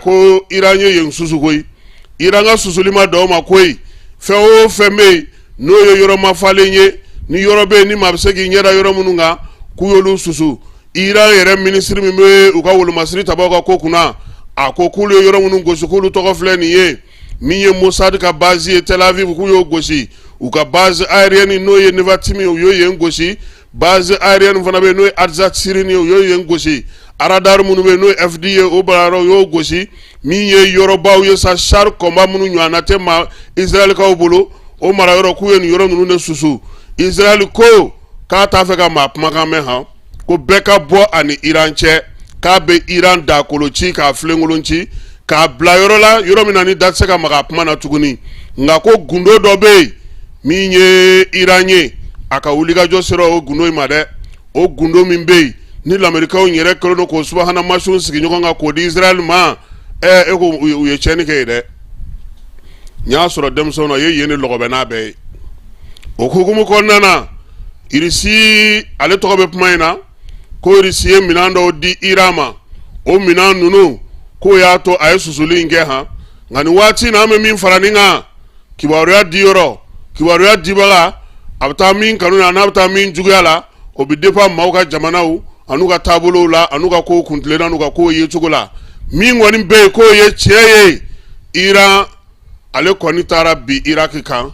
[SPEAKER 10] ko Iran ye yen susu koyi Iran ka susuli ma da o ma koyi fɛn o fɛn bɛ yen n'o ye yɔrɔ ma falen ye ni yɔrɔ bɛ yen ni maa bɛ se k'i ɲɛda yɔrɔ minnu kan k'u y'olu susu Iran yɛrɛ ministre min bɛ u ka wolomasiri tabaw ka ko kunna a ko k'olu ye yɔrɔ minnu gosi k'olu tɔgɔ filɛ nin ye min ye Mossad ka base ye Tel Aviv k'u y'o gosi u ka base aérienne n'o ye Nevatimi u y'o yen gosi base aérienne fana bɛ n'o ye Arzat Sirini u y'o yen gosi radar minnu bɛ n'o ye FDA o baara u y'o gosi min ye yɔrɔbaw ye sa char combat minnu ɲɔgɔnna tɛ ma Israël kaw bolo o mara yɔrɔ k'u ye nin yɔrɔ ninnu de susu Israël ko k'a t'a fɛ ka maa kumakan mɛn han ko bɛɛ ka bɔ ani Iran cɛ k'a bɛ Iran dakolo ci k'a filenkolon ci k'a bila yɔrɔ la yɔrɔ min na ni da tɛ se ka maga kuma na tuguni nka ko gundo dɔ bɛ yen min ye Iran ye a ka wulikajɔ sera o gundo in ma dɛ o gundo min bɛ yen ni lamɛrikaw yɛrɛ kɛlen don k'o subahana mansinw sigi ɲɔgɔn kan k'o di Israël ma e ko u ye tiɲɛni kɛ yen dɛ n y'a sɔrɔ denmisɛnw na ye yen ni lɔgɔbɛ n'a bɛɛ ye o hukumu kɔnɔna na Irisi ale tɔgɔ bɛ kuma in na ko Irisi ye minɛn dɔw di Iran ma o minɛn ninnu k'o y'a to a ye susuli in kɛ han nka nin waati in na an bɛ min fara nin kan kibaruya di yɔrɔ kibaruya dibaga a bɛ taa min kanu na n'a bɛ taa min juguya la o bɛ dépend maaw ka jamanaw an'u ka taabolow la an'u ka kow kuntilenna n'u ka kow ye cogo la min kɔni bɛ yen k'o ye tiɲɛ ye Iran ale kɔni taara bi Iraki kan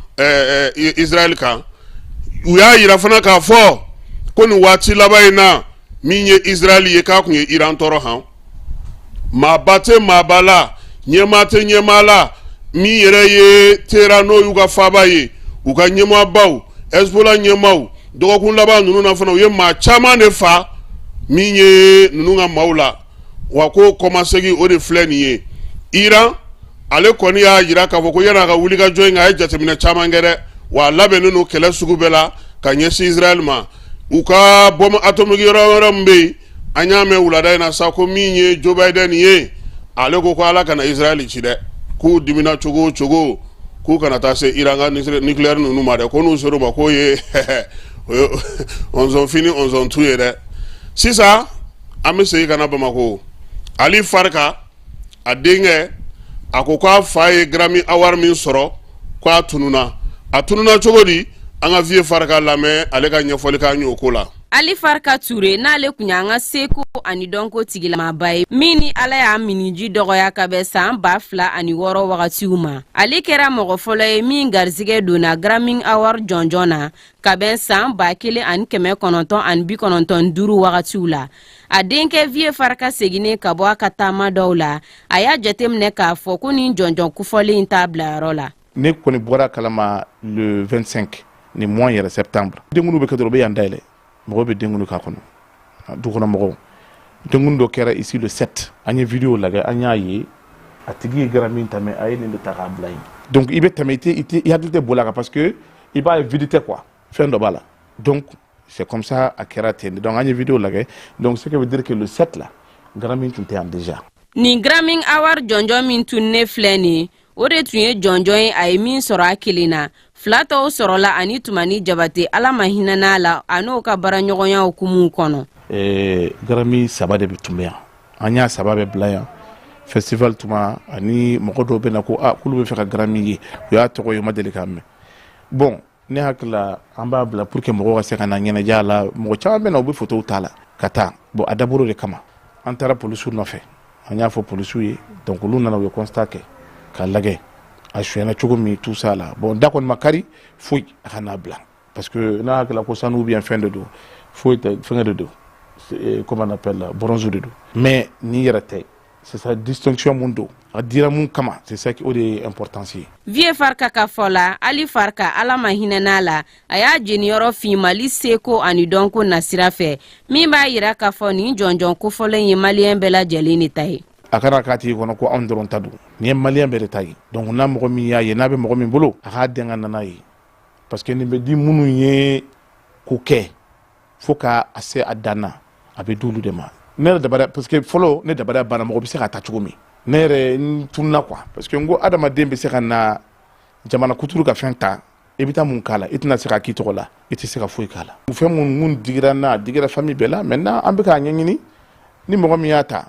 [SPEAKER 10] Israël kan u y'a yira fana k'a fɔ ko nin waati laban in na min ye Israël ye k'a kun ye Iran tɔɔrɔ han maaba tɛ maaba la ɲɛmaa tɛ ɲɛmaa la min yɛrɛ ye Tehran n'o y'u ka faaba ye u ka ɲɛmaabaw Hezbollah ɲɛmaaw dɔgɔkun laban ninnu na fana u ye maa caman de fa min ye ninnu ka maaw la wa ko kɔmasegin o de filɛ nin ye Iran ale kɔni y'a yira k'a fɔ ko yan'a ka wulikajɔ in a ye jateminɛ caman kɛ dɛ wa a labɛnnen don kɛlɛ sugu bɛɛ la ka ɲɛsin Israël ma u ka bombe atomique yɔrɔ wɛrɛ min bɛ yen an y'a mɛn wulada in na sa ko min ye Joe Biden ye ale ko Ala kana Israël ci dɛ k'u dimina cogo o cogo k'u kana taa se Iran ka nucléaire ninnu ma dɛ ko n'u sera o ma k'o ye on ont fini on ont tout ye dɛ sisan an bɛ segin ka na Bamako Ali Farka a denkɛ a ko k'a fa ye Grammy Award min sɔrɔ k'a tununa a tununa cogo di an ka Vieux Farka lamɛn ale ka ɲɛfɔli k'an y'o ko la
[SPEAKER 8] Ali Farka Ture n'ale kun y'an ka seko ani dɔnko tigilamaba ye min ni Ala y'a miniji dɔgɔya ka bɛn san 2006 wagatiw ma ale kɛra mɔgɔ fɔlɔ ye min garisɛgɛ donna Grammy Award jɔnjɔn na ka bɛn san 1995 wagatiw la a denkɛ Vieux Farka seginnen ka bɔ a ka taama dɔw la a y'a jateminɛ k'a fɔ ko nin jɔnjɔn kofɔlen in t'a bila yɔrɔ la
[SPEAKER 19] ne kɔni bɔra kalama le 25 ni mois yɛrɛ septembre denkunu bɛ kɛ dɔrɔn u bɛ yan dayɛlɛ mɔgɔ bɛ denkunu k'a kɔnɔ du kɔnɔ mɔgɔw denkunu dɔ kɛra ici le 7 an ye vidéo lagɛ an y'a ye a tigi ye Grammy tɛmɛ a ye nin de ta k'a bila yen donc i bɛ tɛmɛ i hakili tɛ boli a kan parce que i b'a ye vide tɛ quoi fɛn dɔ b'a la donc c'est comme ça a kɛra ten donc an ye vidéo lagɛ donc ce qui veut dire que le 7 là Grammy tun tɛ yan déjà
[SPEAKER 8] ni Grammy Award jɔnjɔn min tun ne filɛ nin o de tun ye jɔnjɔn ye a ye min sɔrɔ a kelen na fila tɔw sɔrɔla ani Tumani Jabate Ala ma hinɛ n'a la a n'o ka baaraɲɔgɔnya hukumu kɔnɔ
[SPEAKER 19] Grammy 3 de bɛ tun bɛ yan an y'a 3 bɛ bila yan festival tuma ani mɔgɔ dɔw bɛ na ko k'olu bɛ fɛ ka Grammy ye u y'a tɔgɔ ye u ma deli k'a mɛn bon ne hakili la an b'a bila pour que mɔgɔw ka se ka na ɲɛnajɛ la mɔgɔ caman bɛ na u bɛ photow ta la ka taa bon a dabɔra o de kama an taara polisiw nɔfɛ an y'a fɔ polisiw ye donc olu nana u ye constat kɛ k'a lagɛ a suyana cogo min tout ça la bon da kɔni ma kari foyi a ka n'a bila parce que n'a hakili la ko sanu ou bien fɛn de don foyi tɛ fɛngɛ de don comment on appelle bronze de don mais ni yɛrɛ tɛ c'est sa distinction mun don a dira mun kama c'est ça qui o de ye importance ye
[SPEAKER 8] Vieux Farka ka fɔ la Ali Farka Ala ma hinɛ n'a la a y'a jeniyɔrɔ fin Mali seko ani dɔnko nasira fɛ min b'a yira k'a fɔ nin jɔnjɔn kofɔlen ye maliyɛn bɛɛ lajɛlen de ta ye
[SPEAKER 19] a kana k'a tigi kɔnɔ ko anw dɔrɔn ta don nin ye maliyɛn bɛɛ de ta ye donc n'a mɔgɔ min y'a ye n'a bɛ mɔgɔ min bolo a k'a dɛn ka nana ye parce que nin bɛ di minnu ye ko kɛ fo k'a se a dan na a bɛ d'olu de ma ne yɛrɛ dabara parce que fɔlɔ ne dabara banna mɔgɔ bɛ se ka ta cogo min ne yɛrɛ n tununa quoi parce que n ko adamaden bɛ se ka na jamana kuturu ka fɛn ta i bɛ taa mun k'a la i tɛna se ka k'i tɔgɔ la i tɛ se ka foyi k'a la fɛn mun digira n na a digira famille bɛɛ la maintenant an bɛ k'a ɲɛɲini ni mɔgɔ min y'a ta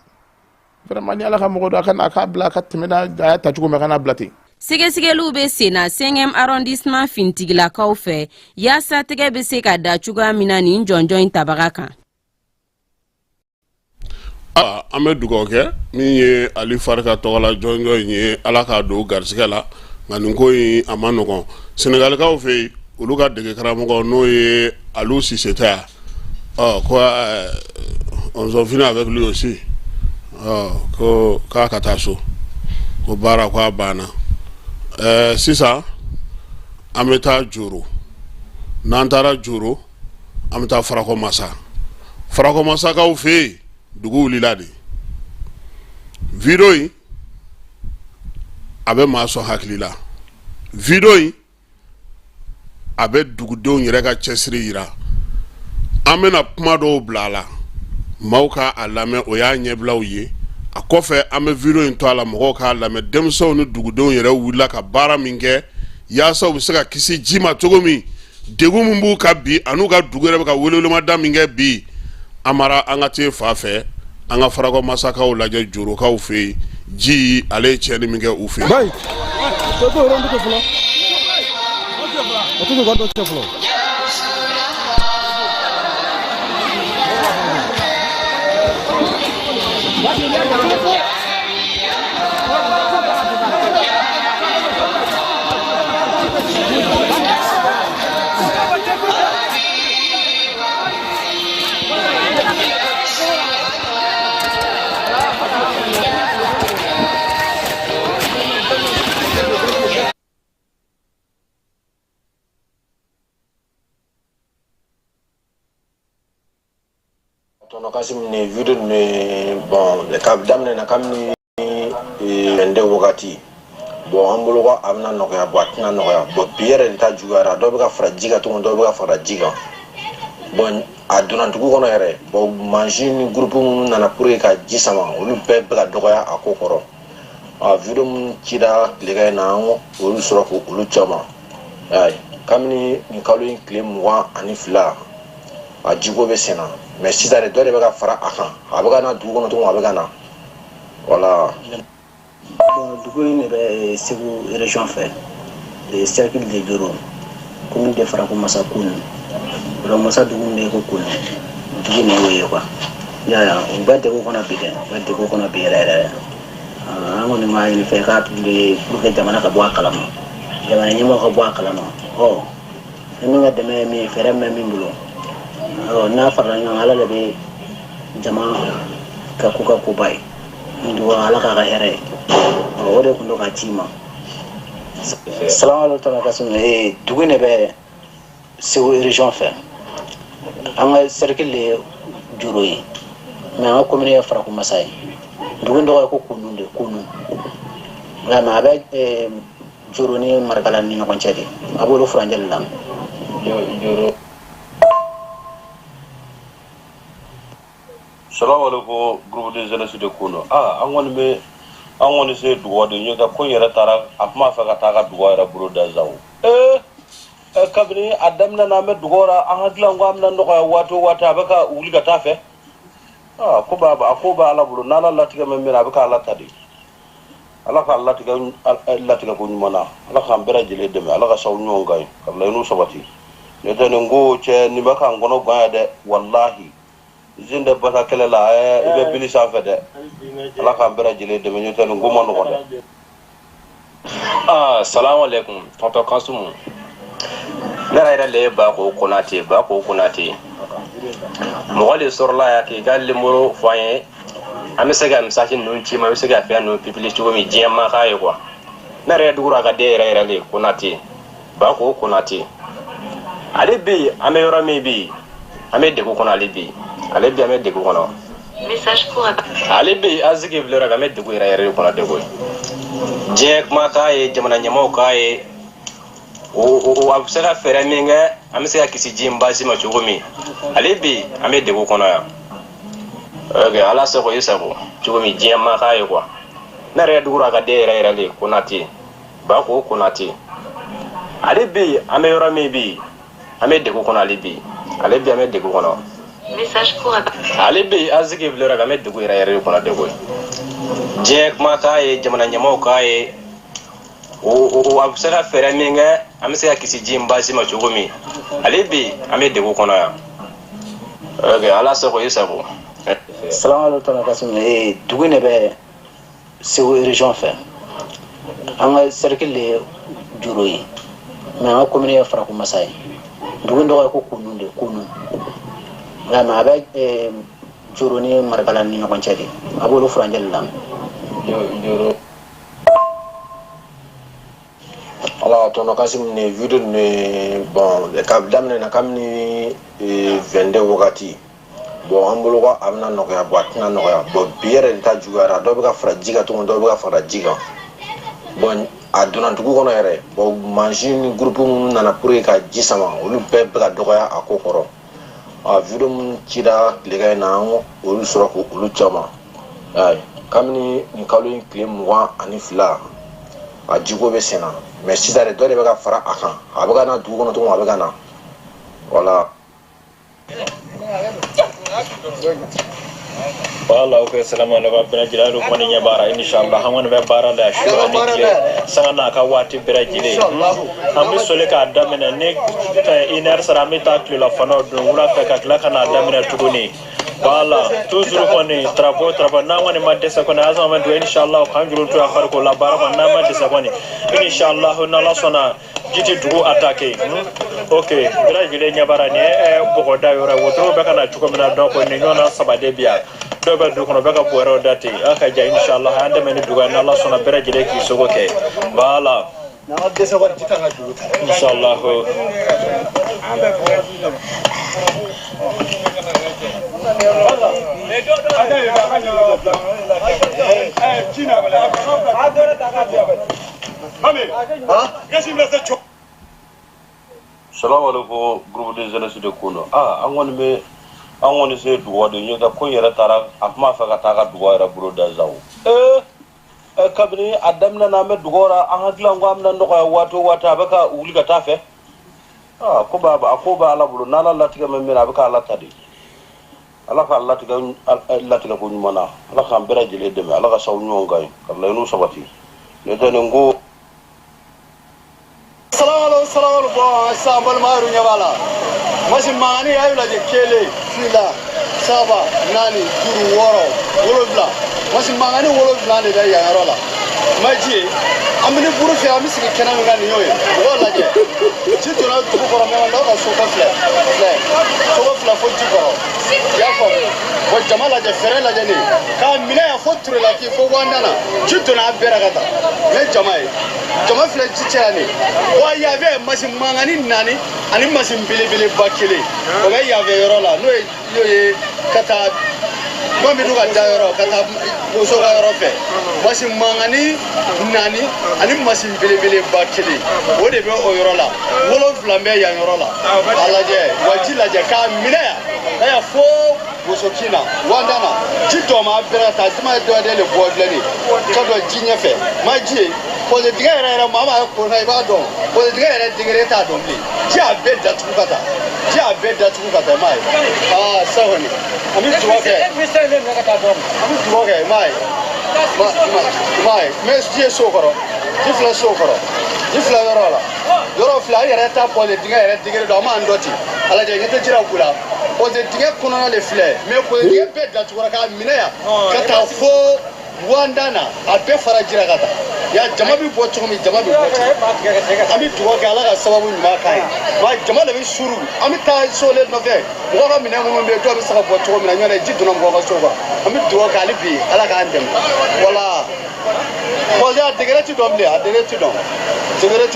[SPEAKER 19] vraiment ni Ala ka mɔgɔ don a k'a bila a ka tɛmɛ n'a a y'a ta cogo min a kana bila ten
[SPEAKER 8] sɛgɛsɛgɛliw bɛ sen na 5e arrondissement fintigilakaw fɛ yaasa tɛgɛ bɛ se ka da cogoya min na nin jɔnjɔn in tabaga kan
[SPEAKER 10] an bɛ dugawu kɛ min ye ali farika tɔgɔla jɔnjɔn in ye ala k'a don garisɛgɛ la nka nin ko in a ma nɔgɔn senegalikaw fɛ yen olu ka dege karamɔgɔ n'o ye Aliou Cissé tɛ yan ko on s'en finit avec lui aussi ko k'a ka taa so ko baara ko a banna sisan an bɛ taa Joro n'an taara Joro an bɛ taa Farakɔ masakaw fɛ yen dugu wulila de video in a bɛ maa sɔn hakili la video in a bɛ dugudenw yɛrɛ ka cɛsiri yira an bɛna kuma dɔw bila a la maaw ka a lamɛn o y'a ɲɛbilaw ye a kɔfɛ an bɛ video in to a la mɔgɔw k'a lamɛn denmisɛnw ni dugudenw yɛrɛ wulila ka baara min kɛ yaasa u bɛ se ka kisi ji ma cogo min degun min b'u ka bi an'u ka dugu yɛrɛ bɛ ka welewelemada min kɛ bi an mara an ka te fa fɛ an ka Farakɔ masakaw lajɛ Jorokaw fɛ yen ji ale ye tiɲɛni min kɛ u fɛ yen.
[SPEAKER 20] Kasim ni video ni bon le kab damne na kamni ende wogati bon ambolo ko amna no ya batna no ya bo pierre ta jugara do be ka frajiga to do be ka frajiga bon aduna tugu kono yere bo machine groupe mun na pour ka jisama olu be be ka dogoya akokoro a video mun kida lega na olu soro ko olu chama ay kamni ni kalu clé moi ani fla a jigo be sena mais si ça ne doit pas faire à quand avec un tout qu'on a avec un voilà
[SPEAKER 21] bon du coup il est c'est vous région fait les cercles de Joro comme des Farakɔ masakun le masa du ne ko kun du ne woye quoi ya on va de ko na bide va de ko na bire on ne ma il fait rap les pour que jamana ka bo akalama jamana nyimo ka bo akalama oh ni nga deme mi fere me mi mbulo na farla nga ala le be jama ka ku bai ndo ala ka ga here o de kundo ka chima salamu alaykum Kasim dugu ne be Segu région fait anga cercle le Joro yi mais anga commune ya Farakɔ masai dugu ndo ko kunu vraiment avec Joro ni markala ni ko cedi abolo franjel la Joro.
[SPEAKER 22] Salam alaikum groupe de jeunesse de Kuno an kɔni se dugawu de ɲɛ ka ko n yɛrɛ taara a kuma fɛ ka taa ka dugawu yɛrɛ bolo da zawo kabini a daminɛ na an bɛ dugawu la an hakili la ko an bɛna nɔgɔya waati o waati a bɛ ka wuli ka taa fɛ a ko bɛ ala bolo n'ala latigɛ min bɛ na a bɛ ka ala ta de ala ka latigɛ ko ɲuman na ala k'an bɛɛ lajɛlen dɛmɛ ala ka saw ɲɔgɔn kan ka laɲiniw sabati n'o tɛ nin ko cɛ nin bɛ k'an kɔnɔ gan yan dɛ walahi zinde bata kɛlɛ la i bɛ bili sanfɛ dɛ ala k'an bɛɛ lajɛlen dɛmɛ n'o tɛ nin ko ma nɔgɔn dɛ.
[SPEAKER 23] Salamu alaikum tonton Kasumu ne yɛrɛ le ye Bako Konate mɔgɔ de sɔrɔla ya k'i ka numéro fɔ an ye an bɛ se ka message ninnu ci ma an bɛ se ka fɛn ninnu publier cogo min diɲɛ ma k'a ye quoi ne yɛrɛ dugu a ka den yɛrɛ le Konate Bako Konate ale bɛ yen an bɛ yɔrɔ min bɛ yen an bɛ degun kɔnɔ ale bɛ yen an bɛ degun kɔnɔ message pour ale bɛ yen an sigi filɛ kan an bɛ degun yɛrɛ kɔnɔ degun diɲɛ kuma k'a ye jamana ɲɛmaaw k'a ye o a bɛ se ka fɛɛrɛ min kɛ an bɛ se ka kisi ji in baasi ma cogo min ale bɛ yen an bɛ degun kɔnɔ yan ok ala sago i sago cogo min diɲɛ ma k'a ye quoi ne yɛrɛ dugu a ka den yɛrɛ le Konate Bako Konate ale bɛ yen an bɛ yɔrɔ min bɛ yen an bɛ degun kɔnɔ ale bɛ yen an bɛ degun kɔnɔ message pour ale bɛ yen an sigi filɛ kan an bɛ degun yɛrɛ kɔnɔ degun diɲɛ kuma k'a ye jamana ɲɛmaaw k'a ye o a bɛ se ka fɛɛrɛ min kɛ an bɛ se ka kisi ji in baasi ma cogo min ale bɛ yen an bɛ degun kɔnɔ yan ok ala sago i sago
[SPEAKER 21] Salam alaikum Tana Kassim. Dugu ne bɛ Segu région fɛ. An ka cercle de juru ye. Mais an ka commune ye Farakɔ Masa ye. Dugu dɔgɔ ye ko Kunu de Kunu. Nka mais a bɛ juru ni Marikala ni ɲɔgɔn cɛ de. A b'olu furancɛ de la.
[SPEAKER 20] Juru. Ala Tana Kassim ne video ne bon ka daminɛ na kabini 22 wagati. Bon an bolo ko a bɛna nɔgɔya bon a tɛna nɔgɔya bon bi yɛrɛ de ta juguyara dɔw bɛ ka fara ji kan tuguni dɔw bɛ ka fara ji kan bon a donna dugu kɔnɔ yɛrɛ bon mansin ni groupe minnu nana pour que ka ji sama olu bɛɛ bɛ ka dɔgɔya a ko kɔrɔ a video minnu cira tilegan in na an olu sɔrɔ k'olu caman kabini nin kalo in tile 22 a jiko bɛ senna mais sisan de dɔ de bɛ ka fara a kan a bɛ ka na dugu kɔnɔ tuguni a bɛ ka na voilà.
[SPEAKER 1] Wala ok salamu alaikum bɛɛ lajɛlen do kɔni ɲɛ baara inshallah an kɔni bɛ baara la shura ni tile sanga n'a ka waati bɛɛ lajɛlen an bɛ soli k'a daminɛ ni 1 heure sara an bɛ taa tilelafanaw dun wula fɛ ka tila ka n'a daminɛ tuguni voilà toujours kɔni travaux n'an kɔni ma dɛsɛ kɔni azan ma don inshallah k'an juru to a fariko la baara kɔni n'an ma dɛsɛ kɔni inshallah n'ala sɔnna jiti dugu attaqué ok bɛɛ lajɛlen ɲɛ baara ni bɔgɔda yɔrɔ wotoro bɛ ka na cogo min na donc ni ɲɔgɔnna sabaden bi yan dɔw bɛ dugu kɔnɔ bɛɛ ka bɔ yɔrɔ da ten a ka ja inshallah an dɛmɛ ni dugu ye n'ala sɔnna bɛɛ lajɛlen k'i sogo kɛ voilà inshallah
[SPEAKER 22] Salam alaikum groupe de jeunesse de Kuno. An kɔni se dugawu de ye ka ko yɛrɛ taara a kuma fɛ ka taa ka dugawu yɛrɛ bolo da zawo kabini a daminɛ na an bɛ dugawu la an hakili ko an bɛna nɔgɔya waati o waati a bɛ ka wuli ka taa fɛ a ko bɛ ala bolo n'ala latigɛ min bɛ na a bɛ ka ala ta de ala ka latigɛ ko ɲuman na ala k'an bɛɛ lajɛlen dɛmɛ ala ka saw ɲɔgɔn kan ye ka laɲiniw sabati ne tɛ nin ko
[SPEAKER 2] Salam bon sambal maru nyabala masi mangani ayu la je kele fila saba nani duru woro wolobla masi mangani wolobla ne da yaro la maji amini buru fi ami sigi kenan ngani yoye wala je ci to na dugu koro me wanda ka so ko fla fo ji koro ya ko bo jamala je fere la je ni ka mine ya fo ture la ki fo wanda na ci to na bera kata me jamai jama fila ci chani wa ya be masi mangani nani ani masi bele bakile o ga ya be yoro la no yoye kata ko mi duga da yoro kata o so ga yoro fe masi mangani nani ani masi bele bakile o de be o yoro la wolo flambe ya yoro la ala je waji la je ka mine ya fo bosokina wandana jito ma berata tuma do de le bodleni ka do jinye fe maji pose diga era mama ko na iba don pose diga era digere ta don bi ji abe da tuku kata mai sawoni ami tuoke ami tuoke mai mes je sokoro difla sokoro difla yoro fla era ta pose diga era digere do ma ndoti ala je ngete jira kula pose diga kono le fle me pose diga be da tuku ka minaya kata fo wandana abe fara jira kata ya jama bi bɔ cogo min jama bi bɔ cogo an bɛ dugawu kɛ ala ka sababu ɲuman k'a ye wa jama de bɛ suru an bɛ taa so le nɔfɛ mɔgɔ ka minɛn minnu bɛ yen dɔw bɛ se ka bɔ cogo min na ɲɔtɛ ji donna mɔgɔ ka so kan an bɛ dugawu kɛ hali bi ala k'an dɛmɛ wala pɔsɛ a degere ti dɔn bilen a degere ti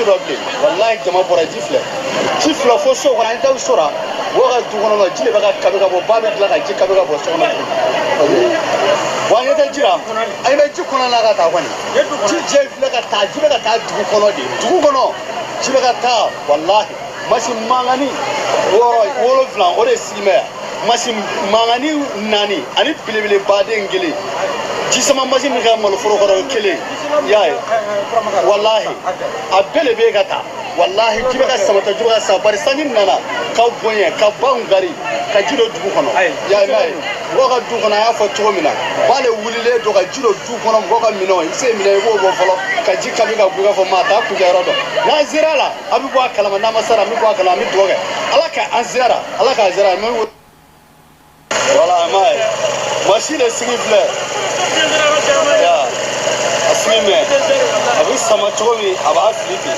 [SPEAKER 2] dɔn bilen walayi jama bɔra ji filɛ fo so kɔnɔ an taw so la mɔgɔ ka du kɔnɔ ji de bɛ ka kabi ka bɔ ba bɛ tila ka ji kabi ka bɔ so kɔnɔ wa an ɲɛ tɛ ji la an bɛ ji kɔnɔ la ka taa kɔni ji jɛ filɛ ka taa ji bɛ ka taa dugu kɔnɔ de dugu kɔnɔ ji bɛ ka taa walahi masi mangani wolonfila o de sigi mɛ yan masi mangani naani ani belebele baden kelen ji sama masi min ka maloforo kɔrɔ kelen y'a ye walahi a bɛɛ de bɛ ka taa wallahi ji bɛ ka samata ji bɛ ka sa bari sanji nana ka bonya ka ban gari ka ji do dugu kɔnɔ y'a ye mɛ mɔgɔ ka du kɔnɔ a y'a fɔ cogo min na b'ale wulilen don ka ji do du kɔnɔ mɔgɔ ka minɛnw i bɛ se minɛ i b'o bɔ fɔlɔ ka ji kabi ka bɔ i b'a fɔ maa t'a kuncɛ yɔrɔ dɔn n'an sera la a bɛ bɔ a kalama n'an ma sara an bɛ bɔ a kalama an bɛ dugawu kɛ ala ka an sera ala k'an sera Voilà, machine est sifflée. Asime abi sama chomi aba flipi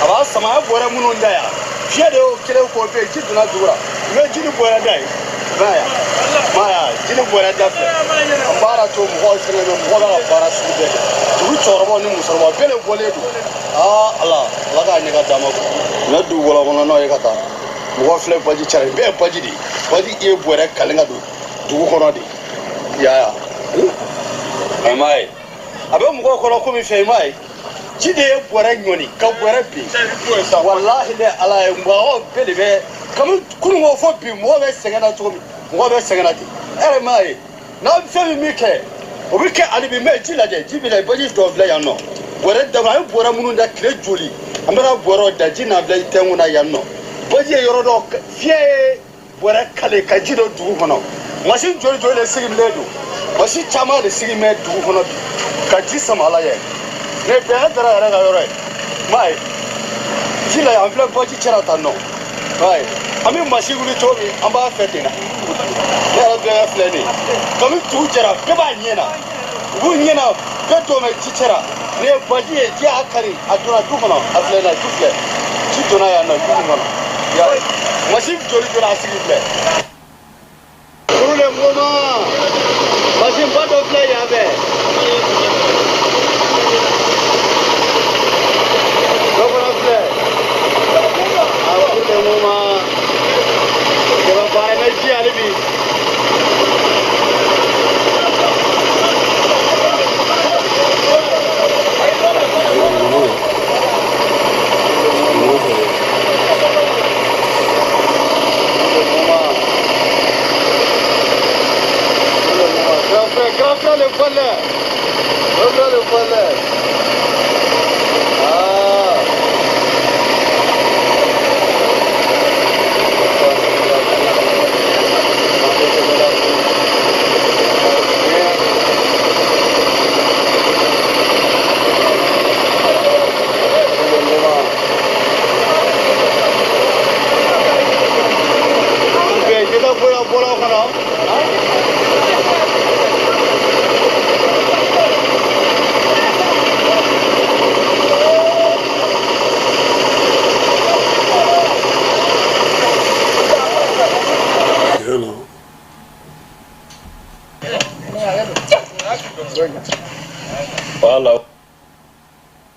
[SPEAKER 2] aba sama bora munu ndaya fiye da kile ko be ji duna dura me jini bora dai maya jini bora da ambara to mu ho sene mu ho bara sibe du chorbo ni musorbo bele boledu Allah laga ni ga dama na du wala wala no e kata mu ho fle baji chare be baji di baji e bora kalinga du ko no di ya mai abe mugo kono ko mi fe mai jide bora nyoni ka bora bi wallahi le ala e mbawo bele be kam kunu mo fo bi mo be segana to mi mo be segana ti ere mai na fe mi ke o bi ke ali bi me jila je jibi le bodi do bla ya no bora da ba bora munu da kre joli amara bora da jina bla tenuna ya no bodi e yoro do fie bora kale ka jido du hono machine joli joli le sigi ledo machine chama le sigi me du hono ka ji sama la ye ne be dara ara ga yoro mai ji la am fle boji chera tanno mai ami machine guli tobi amba fetina ya ra be fle ni kami tu chera be ba nyena bu nyena be to me ji chera ne boji e ji akari aduna du kono afle na du fle ji dona ya na du kono ya machine joli joli asigi fle rule moma machine ba do fle ya be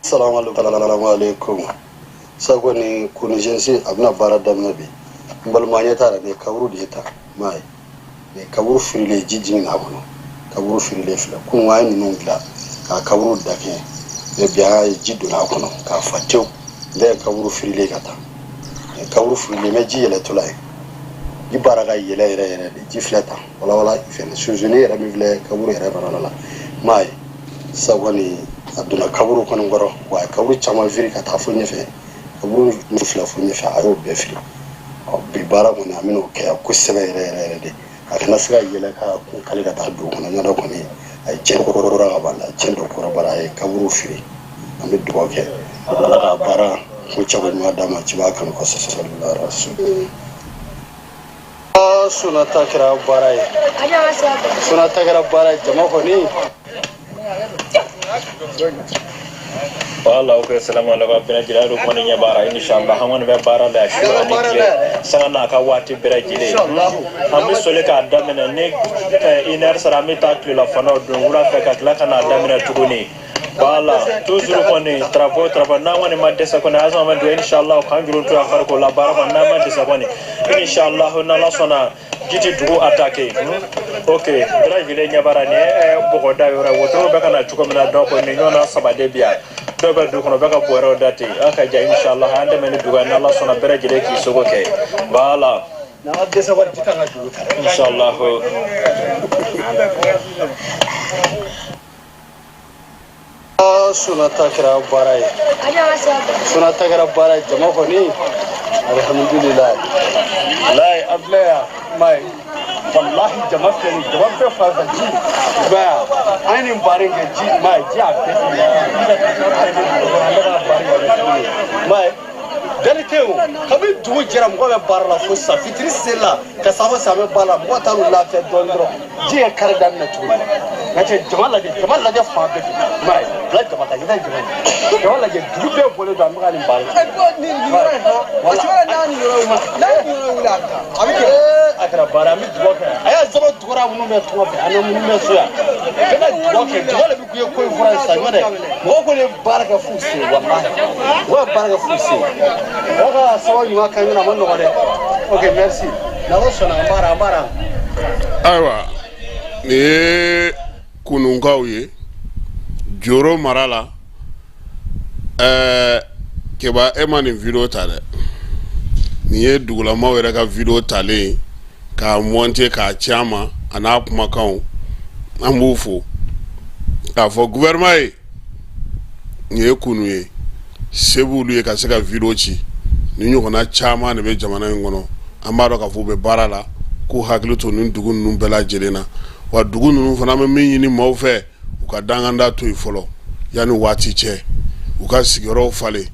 [SPEAKER 2] Assalamu alaikum. Sagoni kunijensi abna barada nabi. Mbalmanya tara ne kaburu dieta mai. Ne kaburu firile jijin abuno. Kaburu firile fila. Kun wani nungla ka kaburu dake. Ne biya jiddu na kono ka fatew. Ne kaburu firile kata. Ne kaburu firile meji yele tulai. Ibaraga yele yele jifleta. Wala ifene sujune rami vile kaburu yere barala. Mai. Sagoni aduna kaburu kono ngoro wa kaburu chama viri ka tafu nyefe kaburu nufla fu nyefe aro be firi o bi bara ko na mino ke ko sebe re de akana sga yele ka ko kale ka ta do kono nyodo ko ni ay chen ko ro ra banda chen do ko bara ay kaburu firi ambe do ke bara bara ko chabu ma dama ci ba kan ko sallallahu alaihi wasallam sunata kira bara sunata kira bara jama ko ni
[SPEAKER 1] Wala okay, assalamu alaikum abina jilaru kwani nya bara inshallah hamon be bara la shura ni kile sana ka wati bira jile ambi sole ka damena ne iner sara mi takli la fano do wura fe ka kala kana damena tuguni wala toujours kwani travaux na wani madde sa kona azama mando inshallah kan julu to afar ko la bara na madde sa kwani inshallah na la sona jiti dugu attaquer okay bira jile nya bara ne bogo da yora woto be kana tukomina donc ni nyona sabade bia dobe du kono baka boero dati aka ja inshallah ande men duga na Allah sona bere jere ki sogo ke bala na wadde sa wadde tanga du inshallah
[SPEAKER 2] sunata kira barai jama ko ni alhamdulillah lai abla mai wallahi jama fe fa ji ba ainin barin ga ji mai ji a mai dali teo kabi dugu jɛra mɔgɔ bɛ baara la fo sisan fitiri selila ka sago same baara la mɔgɔ taar'u lafiya dɔɔni dɔrɔn ji ye kari daminɛ tuguni nka cɛ jama lajɛ fan bɛɛ fɛ m'a ye bila jama ta ɲinɛ jama lajɛ dugu bɛɛ bɔlen don an bɛ ka nin baara a kɛra baara an bɛ dugawu kɛ a y'a zaba tugura minnu bɛ tɔgɔ fɛ ani minnu bɛ so yan bɛɛ ka dugawu kɛ jama de bɛ kun ye ko in fɔra sisan ɲɔ dɛ mɔgɔ kɔni ye baara kɛ f'u se walahi mɔgɔ ye baara kɛ f'u se mɔgɔ ka sababu ɲuman kan ɲɔgɔn a ma nɔgɔ dɛ ok merci n'ala sɔnna an baara
[SPEAKER 10] ayiwa nin ye kununkaw ye joro mara la keba e ma nin video ta dɛ nin ye dugulamaw yɛrɛ ka video talen k'a monter k'a ci an ma a n'a kumakanw an b'u fo k'a fɔ gouvernement ye nin ye kunu ye se b'olu ye ka se ka video ci ni ɲɔgɔnna caman de bɛ jamana in kɔnɔ an b'a dɔn k'a fɔ u bɛ baara la k'u hakili to nin dugu ninnu bɛɛ lajɛlen na wa dugu ninnu fana bɛ min ɲini maaw fɛ u ka danganda to yen fɔlɔ yanni waati cɛ u ka sigiyɔrɔw falen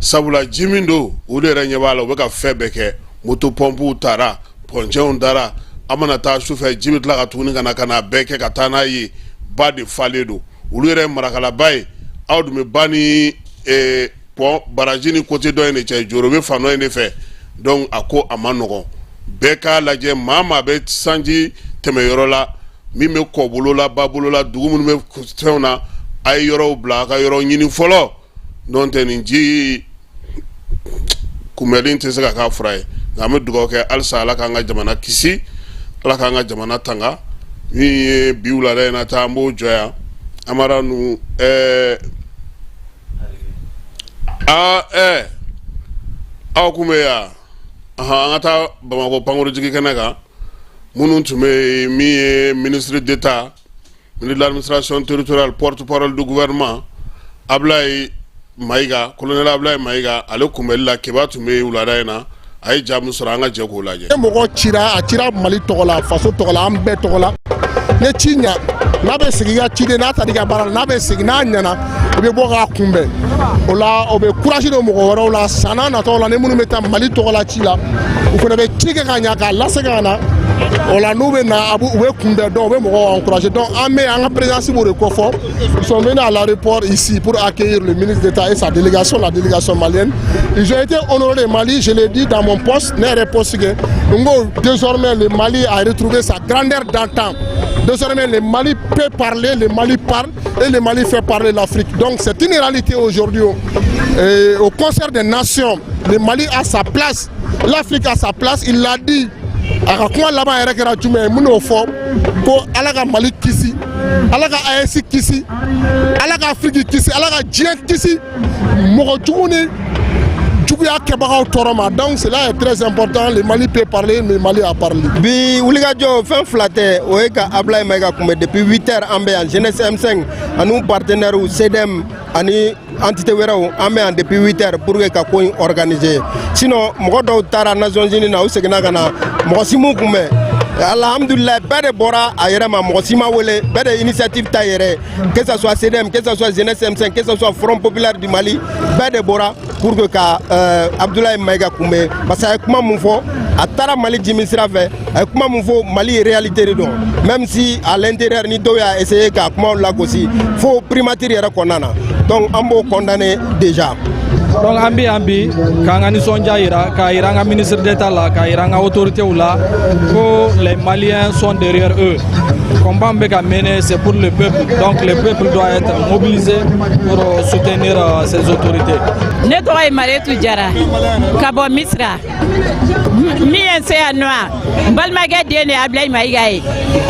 [SPEAKER 10] sabula ji min don o de yɛrɛ ɲɛ b'a la u bɛ ka fɛn bɛɛ kɛ moto pɔnpuw taara pɔncɛnw dara an mana taa sufɛ ji bɛ tila ka tuguni ka na bɛɛ kɛ ka taa n'a ye ba de falen don olu yɛrɛ ye marakalaba ye aw dun bɛ ba ni pɔn baraji ni kote dɔ in de cɛ joro bɛ fan dɔ in de fɛ donc a ko a ma nɔgɔn bɛɛ k'a lajɛ maa bɛ sanji tɛmɛyɔrɔ la min bɛ kɔbolo la babolo la dugu minnu bɛ fɛnw na a ye yɔrɔw bila a ka yɔrɔ ɲini fɔlɔ n'o tɛ nin ji kunbɛli tɛ se ka k'a fura ye nka an bɛ dugawu kɛ halisa ala k'an ka jamana kisi ala k'an ka jamana tanga min ye bi wulada in na ta an b'o jɔ yan an b'a nu aw kun bɛ yan an ka taa Bamakɔ pankurutigi kɛnɛ kan minnu tun bɛ min ye ministre d'État ministre de l'administration territoriale porte-parole du gouvernement Ablaye Mayiga colonel Ablaye Mayiga ale kunbɛli la keba tun bɛ wulada in na a ye jaamu sɔrɔ an ka jɛ k'o lajɛ.
[SPEAKER 3] E mɔgɔ cira a cira Mali tɔgɔ la faso tɔgɔ la an bɛɛ tɔgɔ la ne ci ɲa n'a bɛ segin ka ciden n'a taara i ka baara la n'a bɛ segin n'a ɲɛna i bɛ bɔ k'a kunbɛn o la o bɛ courage don mɔgɔ wɛrɛw la san n'a nataw la ni minnu bɛ taa Mali tɔgɔ la ci la u fana bɛ ci kɛ ka ɲa k'a lase ka na o la n'u bɛ na u bɛ kunbɛn donc u bɛ mɔgɔw encourager donc an bɛ an ka présidence b'o de kofɔ ils sont venus à l'aéroport ici pour accueillir le ministre d'État et sa délégation la délégation malienne ils ont été honorés de Mali je l'ai dit dans mon poste ne yɛrɛ poste kɛ n ko désormais le Mali a retrouvé sa grandeur d'antan désormais le Mali peut parler le Mali parle et le Mali fait parler l'Afrique donc c'est une réalité aujourd'hui au concert des nations le Mali a sa place l'Afrique a sa place il l'a dit a ka kuma laban yɛrɛ kɛra jumɛn ye mun y'o fɔ ko ala ka Mali kisi ala ka AES kisi ala ka Afrique kisi ala ka diɲɛ kisi mɔgɔ jugu ni juguya kɛbagaw tɔɔrɔ ma donc cela est très important le Mali peut parler mais Mali a parlé.
[SPEAKER 4] bi wulikajɔ fɛn fila tɛ o ye ka Ablaye Mayiga kunbɛn depuis 8 heures an bɛ yan jeunesse M5 ani partenaires CDM ani entité wɛrɛw an bɛ yan depuis 8 heures pour que ka ko in organiser sinon mɔgɔ dɔw taara Nations Unies na u seginna ka na mɔgɔ si m'u kunbɛn alhamdulillah bɛɛ de bɔra a yɛrɛ ma mɔgɔ si ma wele bɛɛ de initiative ta yɛrɛ que ça soit CDM que ça soit jeunesse M5 que ça soit Front Populaire du Mali bɛɛ de bɔra pour que ka Abdoulaye Mayiga kunbɛn parce que a ye kuma mun fɔ a taara Mali jimi sira fɛ a ye kuma mun fɔ Mali ye réalité de don même si à l'intérieur ni dɔw y'a essayer ka kumaw lagosi fo primature yɛrɛ kɔnɔna na donc an b'o condamner déjà.
[SPEAKER 5] donc an bɛ yan bi k'an ka nisɔndiya yira k'a yira an ka ministre d'État la k'a yira an ka autorités la ko les Maliens sont derrière eux combat bɛ ka mener c'est pour le peuple donc le peuple doit être mobilisé pour soutenir ces autorités.
[SPEAKER 24] ne tɔgɔ ye Maretu Jara ka bɔ Misira min ye se yan nɔ n balimakɛ den de Ablaye Mayiga ye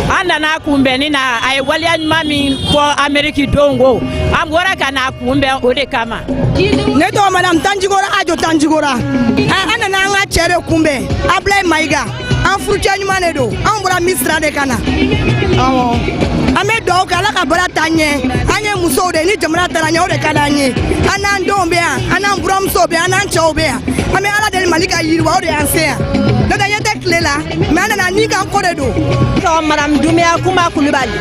[SPEAKER 24] an nana kunbɛnni na a ye waleya ɲuman min fɔ Amérique don ko an bɔra ka na kunbɛn o de kama.
[SPEAKER 25] ne tɔgɔ madame Tanjigora Ajo Tanjigora an nana an ka cɛ de kunbɛn Ablaye Mayiga an furucɛ ɲuman de don an bɔra Misira de ka na awɔ an bɛ dugawu kɛ ala ka baara taa ɲɛ an ye musow de ni jamana taara ɲɛ o de ka d'an ye an n'an denw bɛ yan an n'an buramuso musow bɛ yan n'an cɛw bɛ yan an bɛ ala deli Mali ka yiriwa o de y'an se yan n'o tɛ ɲɛ tɛ tile la mais an nana ni kan ko de don.
[SPEAKER 24] Madame Doumbia Kumba Kulibali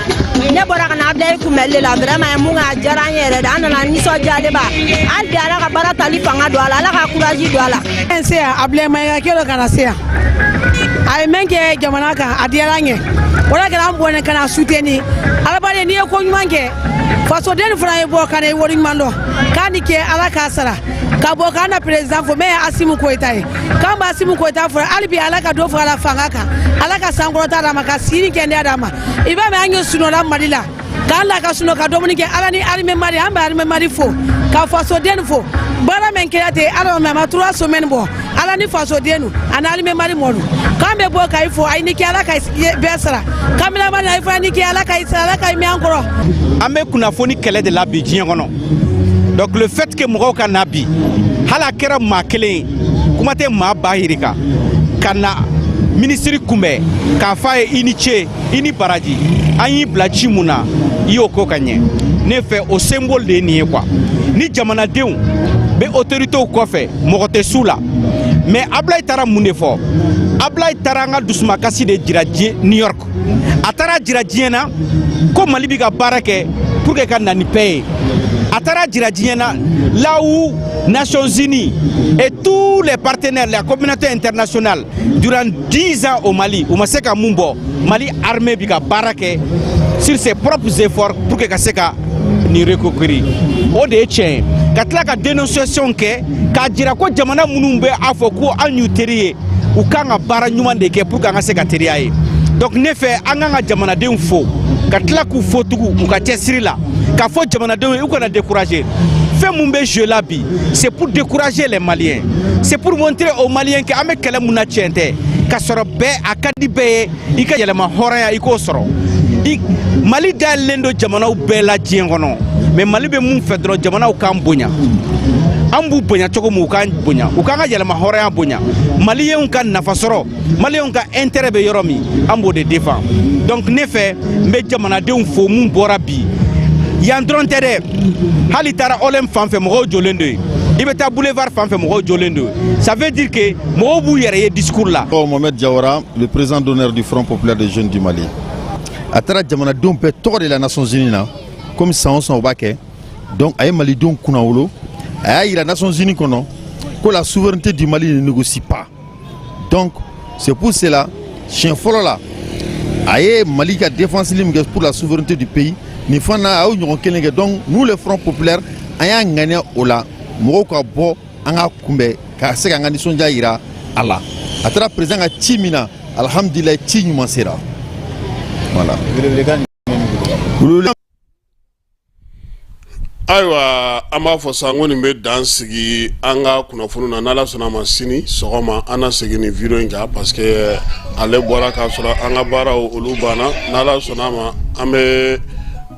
[SPEAKER 24] ne bɔra ka na Ablaye kunbɛli la vraiment mun ka diyara an ye yɛrɛ de an nana nisɔndiyalen ba an bi ala ka baara tali fanga don a la ala ka courage don a la.
[SPEAKER 25] N se yan Ablaye Mayiga kɛlen ka na se yan a ye min kɛ jamana kan a diyara an ye o de kɛra an bɔnɛ ka na soutenir alabaden n'i ye ko ɲuman kɛ fasoden fana ye bɔ ka na i wari ɲuman dɔn k'a ni kɛ ala k'a sara ka bɔ k'an na président fo min ye Asimu Koyita ye k'an b'a Asimu Koyita fɔ hali bi ala ka dɔ fɔ ala fanga kan ala ka sankɔrɔta d'a ma ka sini kɛnɛya d'a ma i b'a mɛn an ye sunɔgɔla Mali la k'an la ka sunɔgɔ ka dumuni kɛ ala ni armée Mali an bɛ armée Mali fo ka fasoden fo baara min kɛra ten ala ma ma 3 semaines bɔ ala ni fasoden ani armée Mali mɔlu k'an bɛ bɔ ka i fo a ni kɛ ala ka bɛɛ sara kamila Mali a fɔ ni kɛ ala ka i sara ala ka i mɛn an kɔrɔ.
[SPEAKER 6] An bɛ kunnafoni kɛlɛ de la bi diɲɛ kɔnɔ donc le fait que mɔgɔw ka na bi hali a kɛra maa kelen kuma tɛ maa ba yirika ka na ministre kunbɛn k'a fɔ a ye i ni ce i ni baraji an y'i bila ci mun na i y'o ko ka ɲɛ ne fɛ o symbole de ye nin ye quoi ni jamanadenw bɛ autorités kɔfɛ mɔgɔ tɛ s'u la mais Ablaye taara mun de fɔ Ablaye taara an ka dusumakasi de jira New York a taara jira diɲɛ na ko Mali bɛ ka baara kɛ pour que ka na ni paix ye a taara jira diɲɛ na là où Nations Unies et tous les partenaires la communauté internationale durant 10 ans au Mali u ma se ka mun bɔ Mali armée bɛ ka baara kɛ sur ses propres efforts pour que ka se ka ni reconquérir o de ye tiɲɛ ye ka tila ka dénonciation kɛ k'a jira ko jamana minnu bɛ a fɔ ko an y'u teri ye u kan ka baara ɲuman de kɛ pour que an ka se ka teriya ye donc ne fɛ an kan ka jamanadenw fo ka tila k'u fo tugun u ka cɛsiri la k'a fɔ jamanadenw ye u kana décourager fɛn mun bɛ jouer la bi c'est pour décourager les Maliens c'est pour montrer aux Maliens que an bɛ kɛlɛ mun na tiɲɛ tɛ ka sɔrɔ bɛɛ a ka di bɛɛ ye i ka yɛlɛma hɔrɔnya i k'o sɔrɔ Mali dayɛlɛlen don jamanaw bɛɛ la diɲɛ kɔnɔ mais Mali bɛ mun fɛ dɔrɔn jamanaw k'an bonya an b'u bonya cogo min u k'an bonya u k'an ka yɛlɛma hɔrɔnya bonya Maliens ka nafa sɔrɔ Maliens ka intérêt bɛ yɔrɔ min an b'o de défend donc ne fɛ n bɛ jamanadenw fo mun bɔra bi yan dɔrɔn tɛ dɛ hali taara olem fan fɛ mɔgɔw jɔlen do yen i bɛ taa boulevard fan fɛ mɔgɔw jɔlen do ça veut dire que mɔgɔw b'u yɛrɛ ye discours la.
[SPEAKER 7] Mohamed Diawara, le président d'honneur du Front populaire des jeunes du Mali. A taara jamanadenw bɛɛ tɔgɔ de la Nations Unies na comme san o san o b'a kɛ donc a ye malidenw kunna wolo a y'a yira Nations Unies kɔnɔ ko la souveraineté du Mali ne négocie pas donc c'est pour cela siɲɛ fɔlɔ la a ye Mali ka défense min kɛ pour la souveraineté du pays nin fana a y'o ɲɔgɔn kelen kɛ donc nous les Front populaire an y'a ŋaniya o la mɔgɔw ka bɔ an ka kunbɛn ka se k'an ka nisɔndiya yira a la a taara président ka ci min na alhamdulilayi ci ɲuman sera voilà.
[SPEAKER 10] Ayiwa an b'a fɔ sa ko nin bɛ dan sigi an ka kunnafoni na n'Ala sɔnna a ma sini sɔgɔma an na segin nin video in kan parce que ale bɔra k'a sɔrɔ an ka baaraw olu banna n'Ala sɔnna a ma an bɛ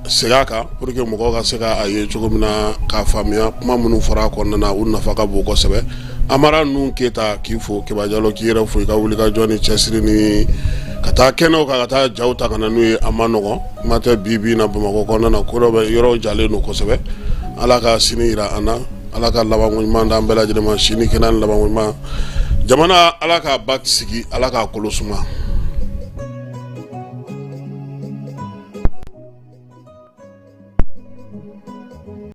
[SPEAKER 10] segin a kan pour que mɔgɔw ka se k'a ye cogo min na k'a faamuya kuma minnu fɔra a kɔnɔna na u nafa ka bon kosɛbɛ Amara Nuhu Keyita k'i fo Keba Jalo k'i yɛrɛ fo i ka wulikajɔ ni cɛsiri ni ka taa kɛnɛw kan ka taa jaw ta ka na n'u ye a ma nɔgɔn kuma tɛ bi na Bamakɔ kɔnɔna na ko dɔ bɛ yɔrɔw jalen don kosɛbɛ Ala ka sini yira an na Ala ka labanko ɲuman d'an bɛɛ lajɛlen ma sini kɛnɛ ni labanko ɲuman jamana Ala k'a basigi Ala k'a kolo suma